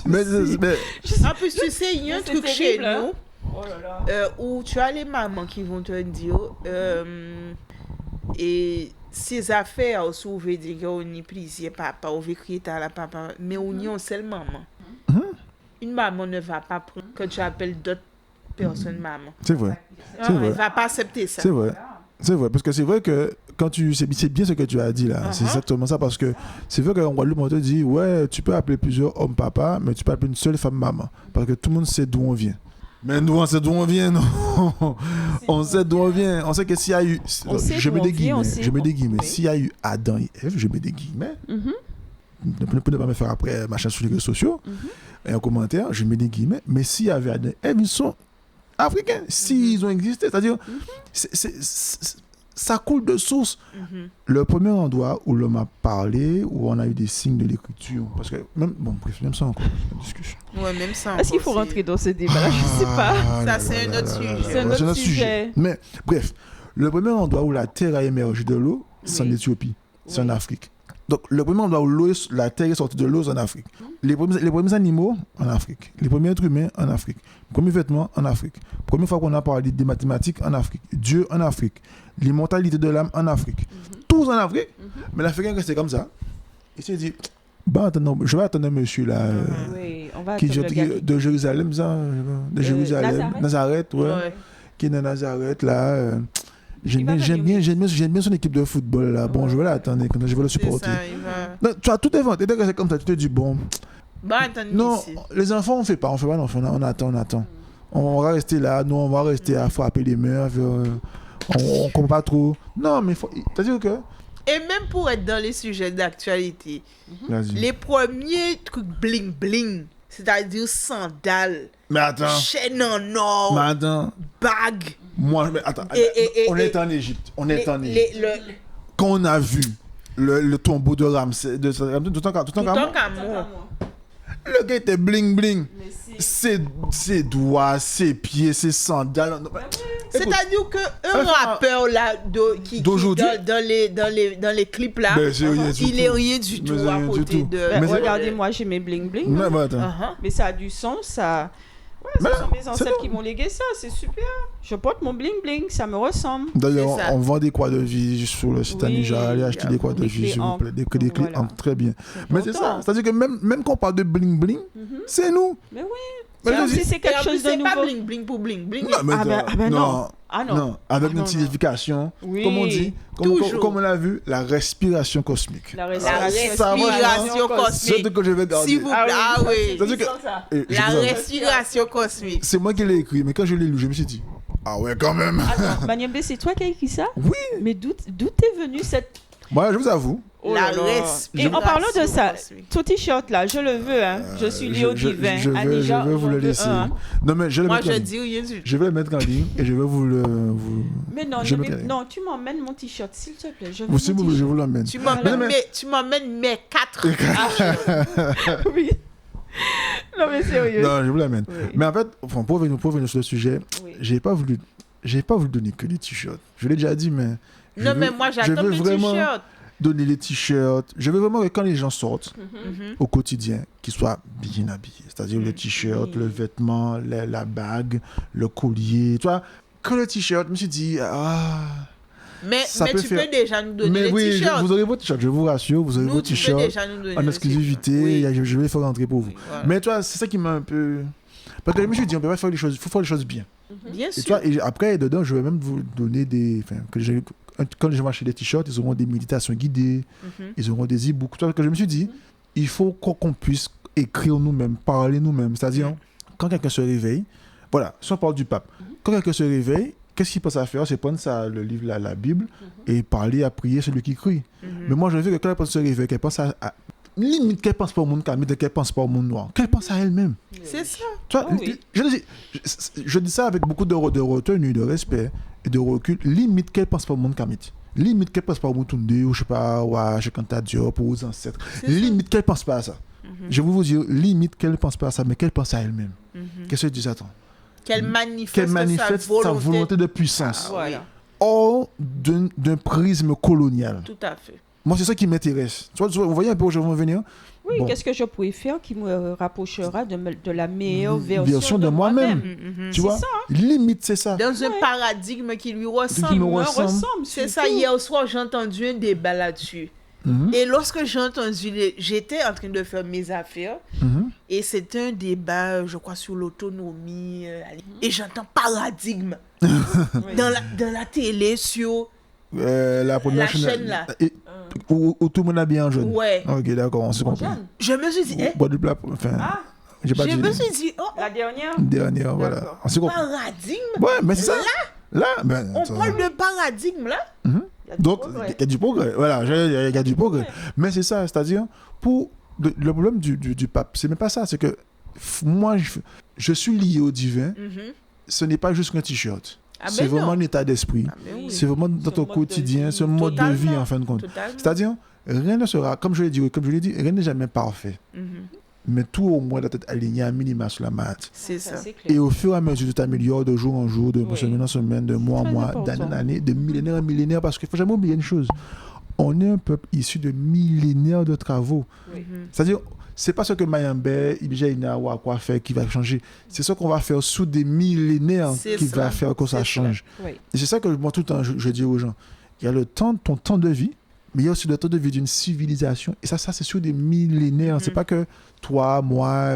Mais, En plus, tu sais, il y a un C'est truc chez terrible, hein. nous Oh là là. où tu as les mamans qui vont te dire et ces affaires, si vous voulez dire qu'on y plaisir papa, on veut crier à la papa, mais on y a une seule maman. Une maman ne va pas prendre que tu appelles d'autres personnes maman. c'est vrai. Elle vrai. ne va pas accepter ça. C'est vrai. C'est vrai, parce que c'est vrai que quand c'est bien ce que tu as dit là, c'est exactement ça, parce que c'est vrai qu'en Guadeloupe, on te dit, ouais, tu peux appeler plusieurs hommes papa, mais tu peux appeler une seule femme maman, parce que tout le monde sait d'où on vient. Mais nous, on sait d'où on vient, non? On sait d'où on vient. On sait que s'il y a eu... Je mets des guillemets. S'il y a eu Adam et Ève, je mets des guillemets. Ne pas me faire après machin sur les réseaux sociaux. Et en commentaire, je mets des guillemets. Mais s'il y avait Adam et Ève, ils sont africains. S'ils ont existé, c'est-à-dire... Ça coule de source. Le premier endroit où l'homme a parlé, où on a eu des signes de l'écriture, parce que même, bon, bref, même ça encore, c'est une discussion. Ouais, même ça. Est-ce qu'il faut encore, rentrer dans ce débat-là? Je sais pas. Ça, c'est un autre sujet. C'est un autre sujet. Mais bref, le premier endroit où la terre a émergé de l'eau, c'est en Éthiopie, c'est en Afrique. Donc le premier endroit où la terre est sortie de l'eau, c'est en Afrique. Les premiers animaux, en Afrique. Les premiers êtres humains, en Afrique. Les premiers vêtements, en Afrique. Première fois qu'on a parlé des mathématiques, en Afrique. Dieu, en Afrique. L'immortalité de l'âme, en Afrique. Tous en Afrique. Mais l'Africain restait comme ça. Il s'est dit, bah, attends, je vais attendre un monsieur là, Oui, on va qui attendre le gars qui- de Jérusalem, ça, de Jérusalem, Nazareth, ouais, Ouais. qui est de Nazareth là. Il va J'aime venir. bien son équipe de football là. Bon, je vais l'attendre, je vais le C'est supporter. ça, il va... Non, tu as tout inventé. Dès que c'est comme ça, tu te dis, bon, Bah, attends, non, ici. les enfants, on fait pas, non, on attend. On va rester là, nous, on va rester à frapper les murs, on comprend pas trop. Non, mais c'est-à-dire que... Et même pour être dans les sujets d'actualité, Vas-y. les premiers trucs bling bling, c'est-à-dire sandales, Mais attends, chaînes en or, mais attends, bagues, moi, mais attends, on est en Égypte, Quand on a vu le tombeau de Ramsès, de Toutankhamon, le gars était bling bling. Ses doigts, ses pieds, ses sandales. c'est-à-dire que un rappeur là qui d'aujourd'hui, dans les clips là, Ben, c'est rien du il est tout. rien du tout Mais c'est à rien du côté tout. de. Mais c'est- Regardez, moi j'ai mes bling bling. Mais attends. Mais ça a du sens, ça. Ouais, Mais ce sont mes c'est ancêtres bon. qui m'ont légué ça, c'est super. Je porte mon bling bling, ça me ressemble. D'ailleurs, C'est ça. on vend des croix de vie sur le site Oui, Anija. Allez acheter des croix de des vie, clés s'il vous plaît. Des ancres, clés voilà. ancres, très bien. Mais c'est ça. important. C'est-à-dire que même quand on parle de bling bling, c'est nous. Mais oui. Mais C'est comme je si dis- c'est Et quelque en plus, chose de c'est pas nouveau. bling bling pour bling bling. Non, mais Ah ben non. Ah non. Non, avec Ah non, une signification, Oui. comme on dit, Toujours. comme on l'a vu, la respiration cosmique. La La respiration respiration C'est cosmique. ce que je vais garder. S'il vous plaît, ah oui. C'est-à-dire que- Et je La vous avoue, respiration cosmique. c'est moi qui l'ai écrit, mais quand je l'ai lu, je me suis dit, ah ouais, quand même. Attends, Maniembe, c'est toi qui as écrit ça? Oui. Mais d'où est venue cette... Moi, je vous avoue, Oh La là là. respiration Et en parlant de ça, cosmique. ton t-shirt là, je le veux, hein. Je suis Léo Divin. je Anija, vais vous le j'en veux laisser. un. Non, mais je vais le Moi, mettre en je ligne. dis rien du tout. Je vais le mettre en ligne et je vais vous le. Mais non, Je ne me me- calme. non, tu m'emmènes mon t-shirt, s'il te plaît. Je veux Vous, si mon vous voulez, je t-shirt. vous l'emmène. Tu m'emmènes mes 4. Oui. Non, mais sérieux. Non, je vous l'emmène. Oui. Mais en fait, enfin, pour revenir sur le sujet, Oui. j'ai pas voulu donner que des t-shirts. Je l'ai déjà dit, mais. je Non, veux- mais moi, je j'attends veux le vraiment t-shirt. donner les t-shirts. Je veux vraiment que quand les gens sortent Mhm. au quotidien, qu'ils soient bien habillés. C'est-à-dire le t-shirt, Oui. le vêtement, la bague, le collier. Tu vois, que le t-shirt, je me suis dit, ah, Mais ça peut tu faire... peux déjà nous donner Mais les oui, t-shirts. vous aurez vos t-shirts, je vous rassure, vous aurez vos Tu peux t-shirts déjà nous donner en les exclusivité, t-shirts. Oui. je vais les faire rentrer pour vous. Voilà. Mais toi, c'est ça qui m'a un peu... Parce que je me suis dit, on peut pas faire les choses, il faut faire les choses bien. Bien Et sûr. toi, et après, dedans, je vais même vous donner des... Enfin, quand je vais acheter des t-shirts, ils auront des méditations guidées, ils auront des e-books. Toi, que je me suis dit, il faut qu'on puisse écrire nous-mêmes, parler nous-mêmes. C'est-à-dire, quand quelqu'un se réveille, voilà, si on parle du pape, quand quelqu'un se réveille, qu'est-ce qu'il pense à faire? C'est prendre ça, le livre, la Bible, et parler à prier celui qui crie. Mais moi, je veux que quand elle pense se réveille, qu'elle pense à limite qu'elle pense pas au monde calme, qu'elle pense pas au monde noir, qu'elle pense à elle-même. C'est ça. Tu vois, je dis ça avec beaucoup de retenue, de respect et de recul. Limite qu'elle pense pas au monde Kamit. Limite qu'elle pense pas au monde Tunde, ou je sais pas, ouais, je cante à Diop, ou aux ancêtres. Limite qu'elle pense pas à ça. Je vais vous dire, limite qu'elle pense pas à ça, mais qu'elle pense à elle-même. Qu'est-ce que tu dis, attends? Qu'elle manifeste sa volonté de puissance. Voilà. Hors d'un prisme colonial. Tout à fait. Moi, c'est ça qui m'intéresse. Tu vois, vous voyez un peu où je veux en venir? Oui, Bon. qu'est-ce que je pourrais faire qui me rapprochera de la meilleure version de moi-même. Tu vois? ça, Limite, c'est ça. Dans un paradigme qui lui ressemble. Qui me ressemble. C'est ça, hier soir, j'ai entendu un débat là-dessus. Et lorsque j'ai entendu, j'étais en train de faire mes affaires, et c'était un débat, je crois, sur l'autonomie, et j'entends paradigme dans la télé, sur La première la chaîne là. Où tout le monde a bien jaune. Ouais. Ok, d'accord, on s'est compris. Je me suis dit, Enfin, j'ai pas je dit. me suis dit, oh, La dernière Dernière, voilà. On s'est compris. paradigme. Ouais, mais c'est ça. Là, ben. On parle de paradigme là. Donc, il y a du progrès. Voilà, il y a du progrès. Mais c'est ça, c'est-à-dire, le problème du pape, c'est même pas ça. C'est que moi, je suis lié au divin. Ce n'est pas juste un t-shirt. Ah, C'est ben vraiment non. un état d'esprit. Ah, ben oui. C'est vraiment dans ton quotidien, ce mode de vie, en fin de compte. Totalement. C'est-à-dire, rien ne sera, comme je l'ai dit, rien n'est jamais parfait. Mais tout au moins doit être aligné à minima sur la maths. C'est ça. c'est clair. Et au fur et à mesure, tu t'améliores de jour en jour, de Oui. semaine en semaine, de mois en Très mois, important. d'année en année, de millénaire en millénaire, parce qu'il ne faut jamais oublier une chose. On est un peuple issu de millénaires de travaux. Oui. C'est-à-dire, c'est pas ce que Mayambé, Ibija ou à quoi faire qui va changer. C'est ce qu'on va faire sous des millénaires C'est qui ça. va faire que ça C'est change. Oui. Et c'est ça que moi, tout le temps, je dis aux gens. Il y a ton temps de vie, mais il y a aussi le temps de vie d'une civilisation. Et ça c'est sur des millénaires. C'est pas que toi, moi,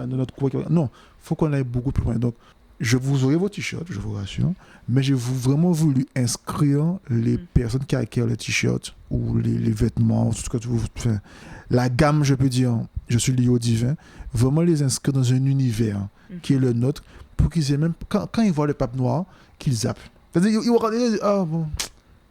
de notre coin. Non, il faut qu'on aille beaucoup plus loin. Donc, je vous aurai vos t-shirts, je vous rassure, mais j'ai vraiment voulu inscrire les personnes qui acquièrent les t-shirts ou les vêtements, tout ce que tu veux faire. La gamme, je peux dire, je suis lié au divin, vraiment les inscrire dans un univers qui est le nôtre pour qu'ils aient même, quand ils voient le pape noir, qu'ils zappent. C'est-à-dire, ils vont regarder, ah bon,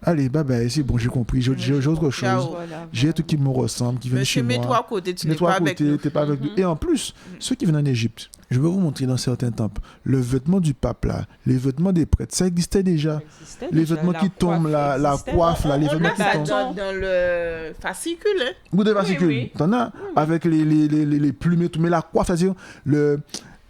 allez, bye bye, c'est bon, j'ai compris, j'ai autre chose. Ciao. Voilà, J'ai un truc qui me ressemble, qui vient de chez Monsieur, moi. mets-toi à côté, tu n'es Mets-toi pas à avec côté, nous. t'es pas avec nous. Et en plus, ceux qui viennent en Égypte, je vais vous montrer dans certains temples, le vêtement du pape là, les vêtements des prêtres, ça existait déjà. Les vêtements qui tombent là, la coiffe là, les On vêtements a qui ça tombent. dans le fascicule, hein. Goût de fascicule, oui. t'en as avec les plumes et tout, mais la coiffe, c'est-à-dire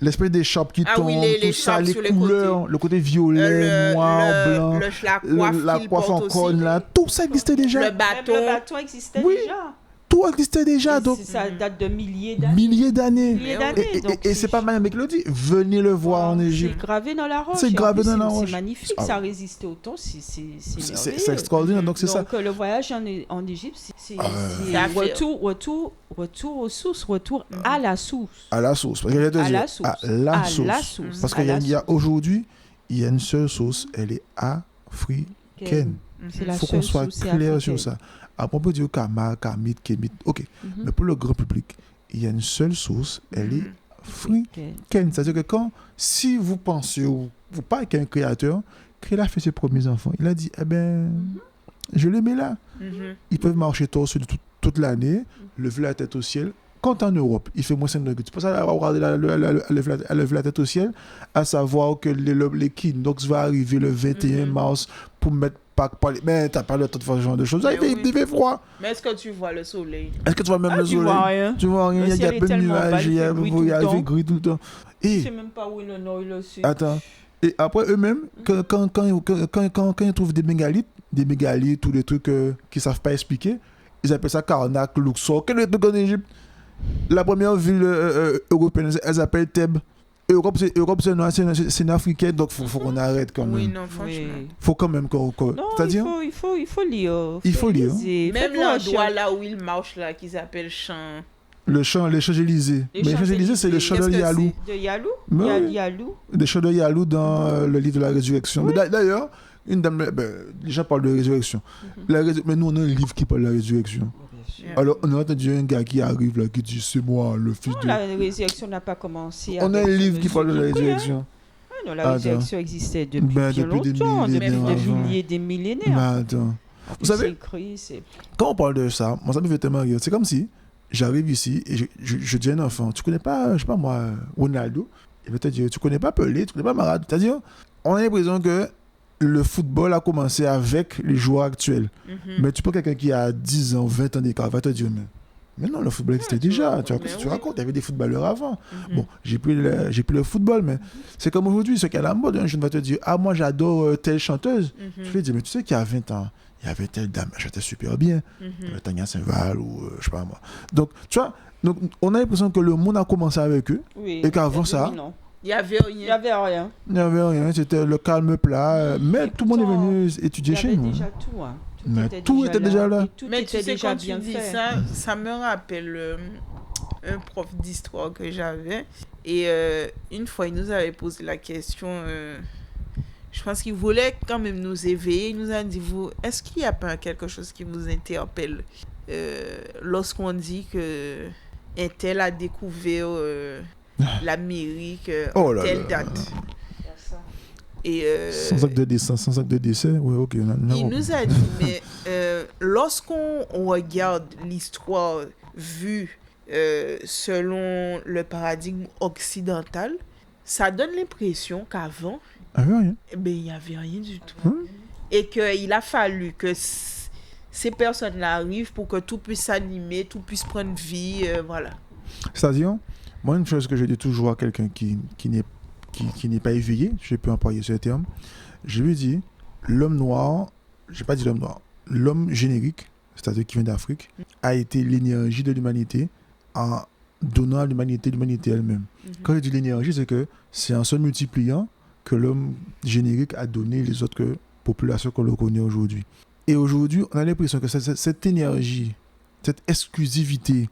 l'espèce d'écharpe qui Ah tombe, oui, les tout ça, écharpes les sur les couleurs, le côté violet, noir, blanc, la la coiffe coiffe en qu'il porte cône aussi. là, tout ça existait déjà. Le Même bâton. le bâton existait Oui. déjà. Tout existait déjà, Et donc ça date de milliers d'années. milliers d'années. Milliers d'années, donc Et c'est pas Mayam qui le dit, venez le voir en C'est Égypte. gravé dans la roche. C'est Et en gravé plus, dans la c'est roche. magnifique, Ah. ça a résisté au temps, c'est C'est merveilleux. extraordinaire, donc c'est ça. Donc le voyage en Égypte, c'est Ça fait- retour aux sources, retour à la source. À la sauce. Parce que j'allais te À dire, la sauce. à la À sauce. la sauce. Parce À qu'il y la a sauce. aujourd'hui, il y a une seule sauce, elle est africaine. C'est Il la faut seule qu'on soit sauce, c'est clair africaine. sur ça. Après, on peut dire Kama, Kamit, Kemit. Ok. Mais pour le grand public, il y a une seule sauce, elle est africaine. Ok. C'est-à-dire que si vous pensez, ou vous parlez qu'un créateur, qu'il a fait ses premiers enfants, il a dit, eh ben, je les mets là. Ils peuvent marcher torse nu toute l'année, lever la tête au ciel. Quand en Europe, il fait moins 5 degrés, c'est pour ça qu'elle va regarder lever la tête au ciel, à savoir que l'équinoxe va arriver le 21 mars pour mettre Pâques. Mais t'as pas le temps de faire ce genre de choses. Mais Il fait froid. Mais est-ce que tu vois le soleil? Est-ce que tu vois même le Tu soleil? vois rien. Tu vois rien, Le il y a ciel est peu de tellement nuages, bas, il y a il fait gris tout le temps. Je Et sais même pas où est le nord et le sud. attends. Et après, eux-mêmes, quand ils trouvent des mégalithes ou des trucs qu'ils ne savent pas expliquer, ils appellent ça Karnak, Luxor. Quel est le truc en Égypte? La première ville européenne, elle s'appelle Thèbes. Europe, c'est noir, c'est une africaine, donc faut qu'on arrête quand même. Oui, non, franchement. Faut quand même Non, c'est-à-dire il faut lire. Il faut lire. Même l'endroit là où il marche, là, qui s'appelle Champ. les Champs-Élysées. Mais les Champs-Élysées, c'est le champ de Qu'est-ce que Yalou. De Yalou Mais- Yalou. Des champs de Yalou dans le livre de la résurrection. Mais d'ailleurs, une dame, les gens parlent de résurrection. Mais nous, on a un livre qui parle de la résurrection. Alors, on a entendu un gars qui arrive là, qui dit c'est moi, le fils Non, de. la résurrection n'a pas commencé. On a un avec livre qui parle de la Jésus-Christ, hein. résurrection. Non, la résurrection existait depuis bien depuis des longtemps, millénaires depuis des avant. milliers, des Mais millénaires. attends. Vous savez, quand on parle de ça, moi ça me fait tellement rire. C'est comme si j'arrive ici et je dis à un enfant, tu connais pas, je sais pas moi, Ronaldo. Il va te dire, tu connais pas Pelé, tu connais pas Maradona. C'est-à-dire, on a l'impression que le football a commencé avec les joueurs actuels. Mais tu prends quelqu'un qui a 10 ans, 20 ans d'écart, il va te dire, mais non, le football existait déjà. Tu racontes, il y avait des footballeurs avant. Bon, j'ai plus le football, mais c'est comme aujourd'hui, ce qu'à la mode, un jeune va te dire, ah, moi j'adore telle chanteuse. Je lui dis, mais tu sais qu'il y a 20 ans, il y avait telle dame, elle chantait super bien. Tania Saint-Val ou je sais pas moi. Donc, tu vois, on a l'impression que le monde a commencé avec eux. Oui, et qu'avant ça, non. Il n'y avait Il n'y rien. avait rien. il n'y avait rien, c'était le calme plat. Mais tout le monde est venu étudier chez nous. Il y avait déjà tout. Hein. Mais tout était déjà là. Et tout Mais était tu sais, déjà quand tu bien dis fait. ça me rappelle un prof d'histoire que j'avais. Et une fois, il nous avait posé la question. Je pense qu'il voulait quand même nous éveiller. Il nous a dit, est-ce qu'il n'y a pas quelque chose qui vous interpelle lorsqu'on dit que un tel a découvert l'Amérique Oh là telle là. date. Et Sans acte de décès, oui, ok. il nous a dit, mais lorsqu'on regarde l'histoire vue selon le paradigme occidental, ça donne l'impression qu'avant, rien. il n'y avait rien du tout. Et qu'il a fallu que ces personnes-là arrivent pour que tout puisse s'animer, tout puisse prendre vie, voilà. C'est-à-dire, moi, une chose que je dis toujours à quelqu'un qui n'est pas éveillé, je peux employer ce terme, je lui dis, l'homme noir, je n'ai pas dit l'homme noir, l'homme générique, c'est-à-dire qui vient d'Afrique, a été l'énergie de l'humanité en donnant à l'humanité elle-même. Quand je dis l'énergie, c'est que c'est en se multipliant que l'homme générique a donné les autres populations qu'on le connaît aujourd'hui. Et aujourd'hui, on a l'impression que cette énergie, cette exclusivité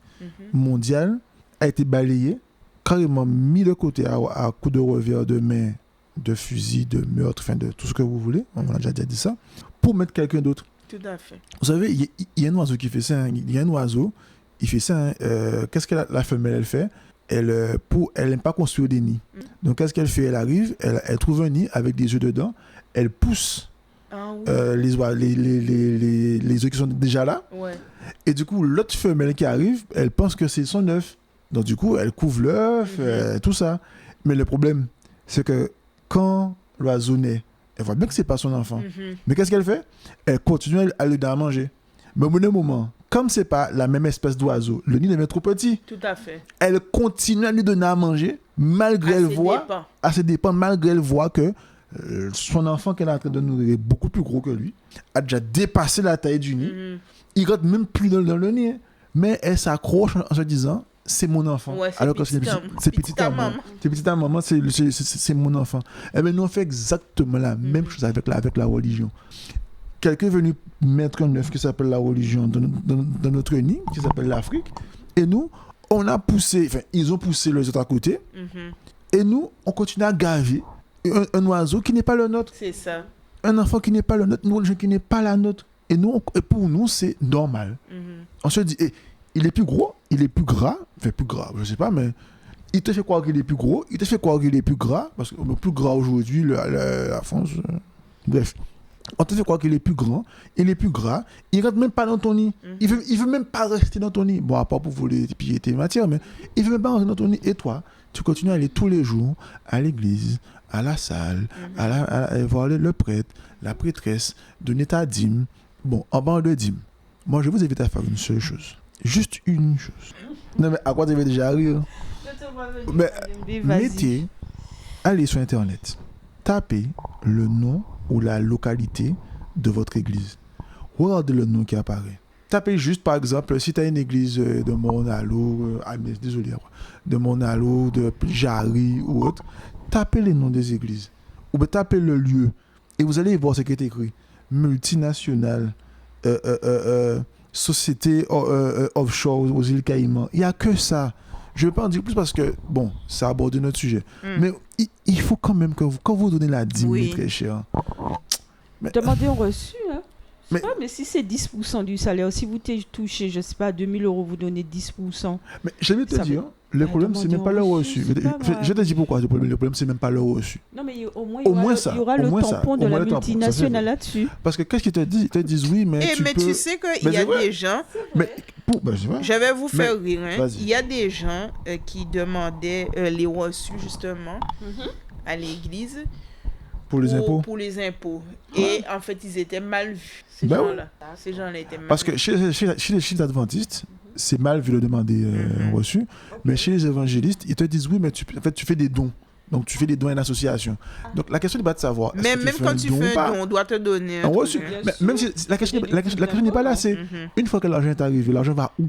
mondiale a été balayée, carrément mis de côté à coup de revers de main, de fusil, de meurtre, enfin de tout ce que vous voulez, on a déjà dit ça, pour mettre quelqu'un d'autre. Tout à fait. Vous savez, il y a un oiseau qui fait ça, il y a un oiseau, il fait ça, qu'est-ce que la femelle elle fait? Elle n'aime pas construire des nids. Donc qu'est-ce qu'elle fait? Elle arrive, elle trouve un nid avec des œufs dedans, elle pousse les œufs qui sont déjà là, et du coup l'autre femelle qui arrive, elle pense que c'est son œuf. Donc du coup, elle couvre l'œuf, tout ça. Mais le problème, c'est que quand l'oiseau naît, elle voit bien que c'est pas son enfant. Mais qu'est-ce qu'elle fait? Elle continue à lui donner à manger. Mais au bout d'un moment, comme c'est pas la même espèce d'oiseau, le nid devient trop petit. Tout à fait. Elle continue à lui donner à manger, malgré elle voit, à ses dépens, malgré elle voit que son enfant qu'elle est en train de nourrir est beaucoup plus gros que lui, a déjà dépassé la taille du nid. Il rentre même plus dans le nid. Mais elle s'accroche en se disant, c'est mon enfant. Ouais, alors que c'est petit à maman. C'est petit à maman, c'est mon enfant. Et bien, nous, on fait exactement la même chose avec la religion. Quelqu'un est venu mettre un œuf qui s'appelle la religion dans notre nid, qui s'appelle l'Afrique. Et nous, on a poussé, enfin, ils ont poussé les autres à côté. Et nous, on continue à gaver un oiseau qui n'est pas le nôtre. C'est ça. Un enfant qui n'est pas le nôtre, une religion qui n'est pas la nôtre. Et pour nous, c'est normal. On se dit, il est plus gros, il est plus gras, enfin plus gras, je sais pas, mais il te fait croire qu'il est plus gros, il te fait croire qu'il est plus gras, parce que le plus gras aujourd'hui, la France, bref, on te fait croire qu'il est plus grand, il est plus gras, il rentre même pas dans ton nid, il veut même pas rester dans ton nid, bon, à part pour voler piller tes matières, mais il veut même pas rentrer dans ton nid, et toi, tu continues à aller tous les jours à l'église, à la salle, à voir le prêtre, la prêtresse, donner ta dîme, bon, en bas de dîme, moi je vous invite à faire une seule chose. Juste une chose. Non, mais à quoi tu veux déjà rire? Mais allez sur Internet, tapez le nom ou la localité de votre église. Regardez le nom qui apparaît. tapez juste, par exemple, si tu as une église de Monalo, désolé, de Monalo, de Jarry ou autre, tapez les noms des églises. Ou bien tapez le lieu. Et vous allez voir ce qui est écrit. Multinationale, société offshore aux îles Caïmans. Il n'y a que ça. Je ne vais pas en dire plus parce que, bon, ça aborde notre sujet. Mais il faut quand même que quand vous donnez la dîme, Oui. très cher. Mais, Demandez un reçu, hein. Mais- Mais si c'est 10% du salaire, si vous touchez, je ne sais pas, 2 000 €, vous donnez 10%. mais je vais te Ça dire, veut- le Ah, problème, c'est même pas le demandez reçu. un reçu, c'est pas grave. Je te dis pourquoi. Le problème, c'est même pas le reçu. Non, mais au moins, Au moins ça, il y aura au le moins ça, tampon au de moins la le tampon, ça, c'est multinationale vrai. là-dessus. Parce que qu'est-ce qu'ils te disent? Ils te disent oui, mais Mais tu peux... tu sais qu'il Mais y a c'est vrai. des gens, Mais c'est vrai. je vais vous faire rire, hein. vas-y. Il y a des gens qui demandaient les reçus justement à l'église Pour les impôts. pour les impôts. Et en fait, ils étaient mal vus, ces Ben gens-là. Ces gens-là étaient mal Parce que vus. chez les adventistes, c'est mal vu de demander un reçu. Mais chez les évangélistes, ils te disent oui, mais tu fais des dons. Donc, tu fais des dons à une association. Donc, la question n'est pas de savoir. est-ce Mais que même fais quand un tu don ou fais pas. un don, on doit te donner Un un reçu. truc, hein. Mais même si la question n'est pas là, c'est une fois que l'argent est arrivé, l'argent va où?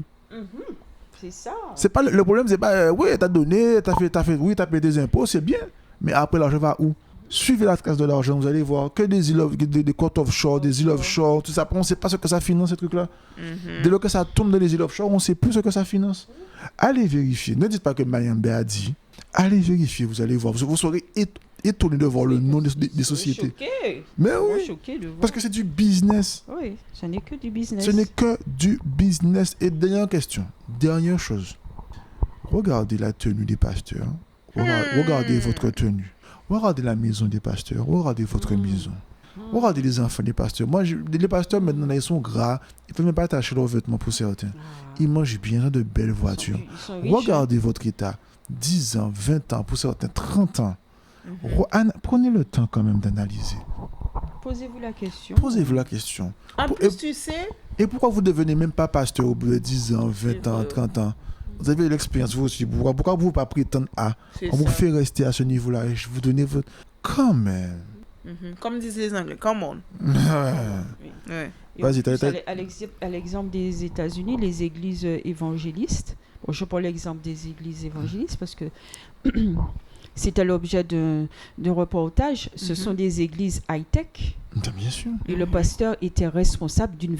C'est ça. C'est pas le problème, c'est pas oui, t'as donné, t'as payé des impôts, c'est bien. Mais après, l'argent va où? Suivez la trace de l'argent, vous allez voir que des côtes offshore, des îles offshore, tout ça. Après, on ne sait pas ce que ça finance, ces trucs-là. Dès lors que ça tourne dans les îles offshore, on ne sait plus ce que ça finance. Allez vérifier. Ne dites pas que Mayambe a dit. Allez vérifier, vous allez voir. Vous serez étonné de voir le nom des sociétés. Choqué. Mais Moi, oui, choqué de voir. parce que c'est du business. Oui, ce n'est que du business. Ce n'est que du business. Et dernière question, dernière chose. Regardez la tenue des pasteurs. Regardez votre tenue. Regardez la maison des pasteurs. Regardez votre maison. Regardez les enfants des pasteurs. Moi, les pasteurs, maintenant, ils sont gras. Ils ne peuvent même pas attacher leurs vêtements pour certains. Ils mangent bien dans de belles voitures. Ils sont riches, hein. Regardez votre état. 10 ans, 20 ans, pour certains, 30 ans. Prenez le temps quand même d'analyser. Posez-vous la question. Posez-vous la question. En plus, tu sais, Et pourquoi vous ne devenez même pas pasteur au bout de 10 ans, 20 ans, 30 ans? Vous avez l'expérience, vous aussi. Pourquoi vous ne pas prétendre à? c'est On vous ça. fait rester à ce niveau-là et je vous donne votre... Quand même. Comme disent les Anglais, come on. Ouais. Ouais. Et Vas-y, en plus, t'as- à l'exemple des États-Unis, les églises évangélistes, bon, je prends l'exemple des églises évangélistes parce que c'était l'objet d'un reportage. Ce sont des églises high-tech Bien sûr. et le pasteur était responsable d'une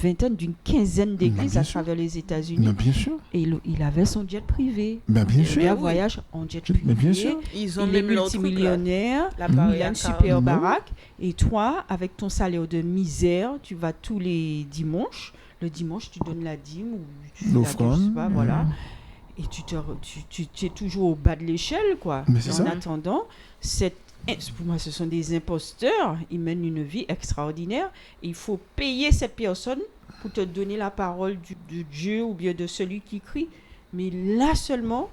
quinzaine d'églises bien à sûr. travers les États-Unis. Bien sûr. Et il avait son jet privé. Bien Il sûr. voyage en jet Mais privé. bien sûr. Ils ont Il est même leur truc là. multimillionnaire. L'appareil Il a à une carreaux. super Mhm. baraque. Et toi, avec ton salaire de misère, tu vas tous les dimanches. Le dimanche, tu donnes la dîme ou tu fais la L'offrande. dîme, je sais pas, voilà. Et tu es toujours au bas de l'échelle, quoi. Mais c'est En ça. attendant, pour moi, ce sont des imposteurs. Ils mènent une vie extraordinaire. Et il faut payer cette personne pour te donner la parole de Dieu ou bien de celui qui crie. Mais là seulement,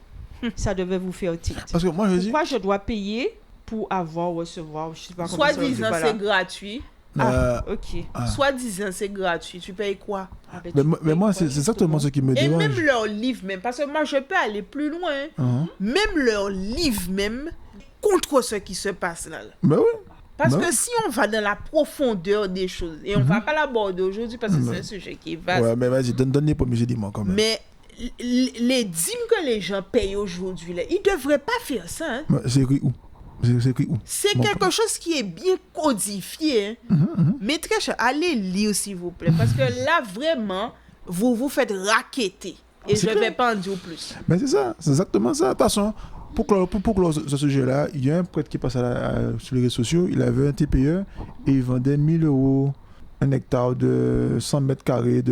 ça devait vous faire tilt. Parce que moi, je dis... Pourquoi je dois payer pour recevoir, je sais pas comment ça se dit, Soi-disant, voilà. c'est gratuit. Ok. Ah. Soi-disant, c'est gratuit. Tu payes quoi? Ah, ben, Mais tu moi, payes moi, quoi, c'est exactement ce qui me Et même dérange. leurs livres, même. Parce que moi, je peux aller plus loin. Hein? Même leurs livres, même, contre ce qui se passe là. Ben oui. Parce Non. que si on va dans la profondeur des choses, et on va pas l'aborder aujourd'hui parce que c'est un sujet qui est vaste, Ouais, mais vas-y, donne les premiers éléments quand même. mais les dîmes que les gens payent aujourd'hui, là, ils devraient pas faire ça. Hein. Mais c'est écrit où? C'est écrit où? C'est Bon, quelque chose qui est bien codifié. Hein. Mais très cher, allez lire s'il vous plaît. Parce que là, vraiment, vous vous faites raqueter. Et C'est je ne clair. vais pas en dire plus. Mais c'est ça, c'est exactement ça. De toute façon, pour clore ce sujet-là, il y a un prêtre qui passe sur les réseaux sociaux, il avait un TPE et il vendait 1 000 € un hectare de 100 mètres carrés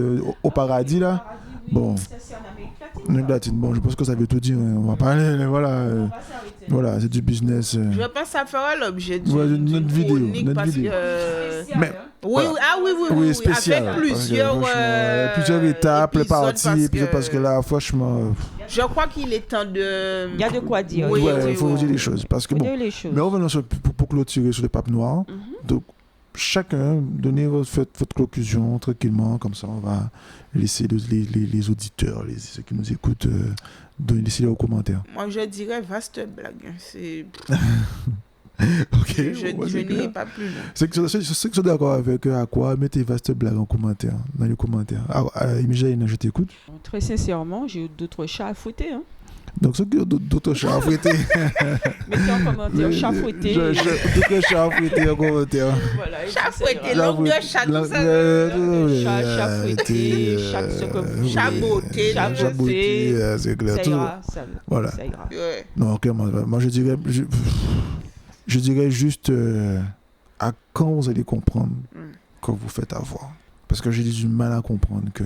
au paradis là. Bon, Ça, c'est en Amérique latine. Amérique latine. Bon, je pense que ça veut tout dire. Hein. On va pas aller, voilà. On va s'arrêter. Voilà, c'est du business. Je pense que ça fera l'objet Ouais, d'une notre vidéo, chronique notre parce vidéo. que... Spécial, Mais- hein. Oui, Voilà. oui, ah oui, oui, Oui, oui, oui, spécial. avec parce que, plusieurs, franchement, plusieurs étapes, épisodes parties, parce que là, franchement, Je crois qu'il est temps de... Il y a de quoi dire. Oui, ouais, oui, faut oui. dire les choses. Parce que Faut bon, dire les choses. mais revenons pour clôturer sur le pape noir. Donc, chacun, donnez votre conclusion tranquillement, comme ça on va laisser les auditeurs, ceux qui nous écoutent, laisser leurs commentaires. Moi, je dirais vaste blague. Hein. C'est... Ok. Je bon, c'est n'irai clair. pas plus loin. Ceux qui sont d'accord avec à quoi, mettez vaste blague en commentaire, dans les commentaires. Imagine, je t'écoute. Très sincèrement, j'ai d'autres chats à fouetter. Hein. Donc, ceux qui ont d'autres chats à fouetter. Mettez en commentaire chat fouetté. D'autres chats à fouetter en commentaire. Voilà, et Chat puis ça ira. fouetté, langue de chat, tout ça. Chat fouetté, chat ce que vous Chat voulez. beauté, Chat langue de beauté, beauté. c'est clair. Ça Tout- ira, Voilà. ça ira. Ouais. Non, ok, moi je dirais juste à quand vous allez comprendre que vous faites avoir. Parce que j'ai du mal à comprendre que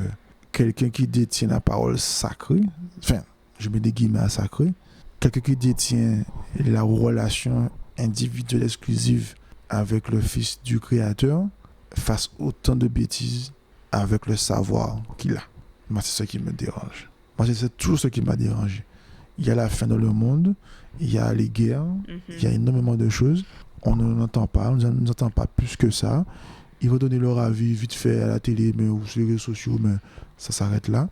quelqu'un qui détient la parole sacrée, enfin, je mets des guillemets à sacré, quelqu'un qui détient la relation individuelle exclusive avec le Fils du Créateur, fasse autant de bêtises avec le savoir qu'il a. Moi, c'est ça qui me dérange. Moi, c'est toujours ce qui m'a dérangé. Il y a la faim dans le monde, il y a les guerres, il y a énormément de choses. On ne l'entend pas, on ne nous entend pas plus que ça. Ils vont donner leur avis vite fait à la télé mais, ou sur les réseaux sociaux, mais ça s'arrête là.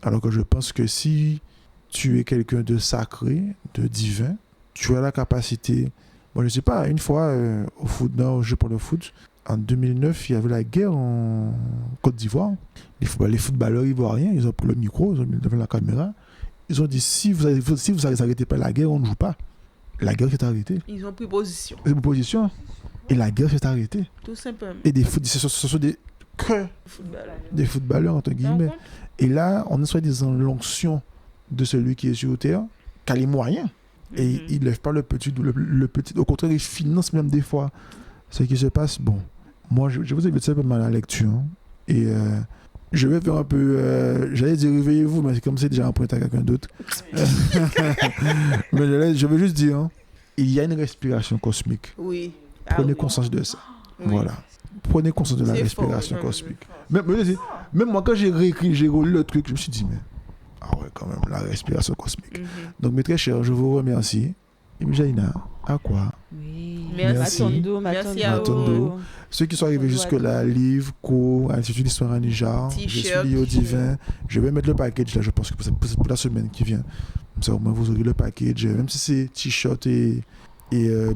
Alors que je pense que si tu es quelqu'un de sacré, de divin, tu as la capacité... Bon, je ne sais pas, une fois, au foot, non, je parle de foot, en 2009, il y avait la guerre en Côte d'Ivoire. Les footballeurs ivoiriens, ils ont pris le micro, ils ont mis devant la caméra. Ils ont dit, si vous n'arrêtez pas la guerre, on ne joue pas. La guerre s'est arrêtée. Ils ont pris position. C'est une position. Et la guerre s'est arrêtée. Tout simplement. Et ce sont des footballeurs, entre guillemets. Et là, on est soi-disant l'onction de celui qui est sur terre, qui a les moyens. Et il ne lève pas le petit. Au contraire, il finance même des fois ce qui se passe. Bon, moi, je vous invite simplement à la lecture. Et je vais faire un peu... j'allais dire réveillez-vous, mais c'est comme si c'est déjà emprunté à quelqu'un d'autre. Mais je veux juste dire, hein, il y a une respiration cosmique. Oui. Prenez conscience de ça. Oui. Voilà. Prenez conscience de la C'est respiration fort, cosmique. Même moi, quand j'ai réécrit, j'ai relu le truc, je me suis dit, mais... Ah ouais, quand même, la respiration cosmique. Donc, mes très chers, je vous remercie. Et Jaina, à quoi? Oui. Merci. Merci à vous. Ceux qui sont arrivés jusque-là, livre, cours, Institut d'Histoire à Nijar, je suis T-shirt. lié au divin. Je vais mettre le package là, je pense que c'est pour la semaine qui vient. Comme ça, au moins, vous aurez le package. Même si c'est t-shirt et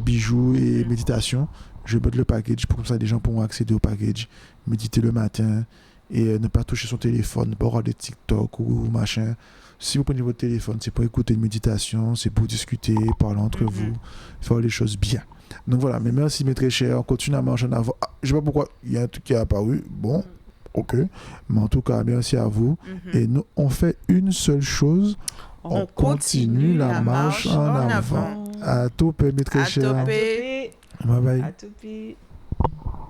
bijoux et méditation, je vais mettre le package pour comme ça, les gens pourront accéder au package, méditer le matin et ne pas toucher son téléphone, ne pas regarder TikTok ou machin. Si vous prenez votre téléphone, c'est pour écouter une méditation, c'est pour discuter, parler entre vous, faire les choses bien. Donc voilà, mais merci mes très chers, on continue à marcher en avant. Ah, je sais pas pourquoi, il y a un truc qui est apparu, bon, ok, mais en tout cas, merci à vous. Et nous, on fait une seule chose, on continue la marche en avant. À tout, mes très chers. À topé. Bye bye. À tout.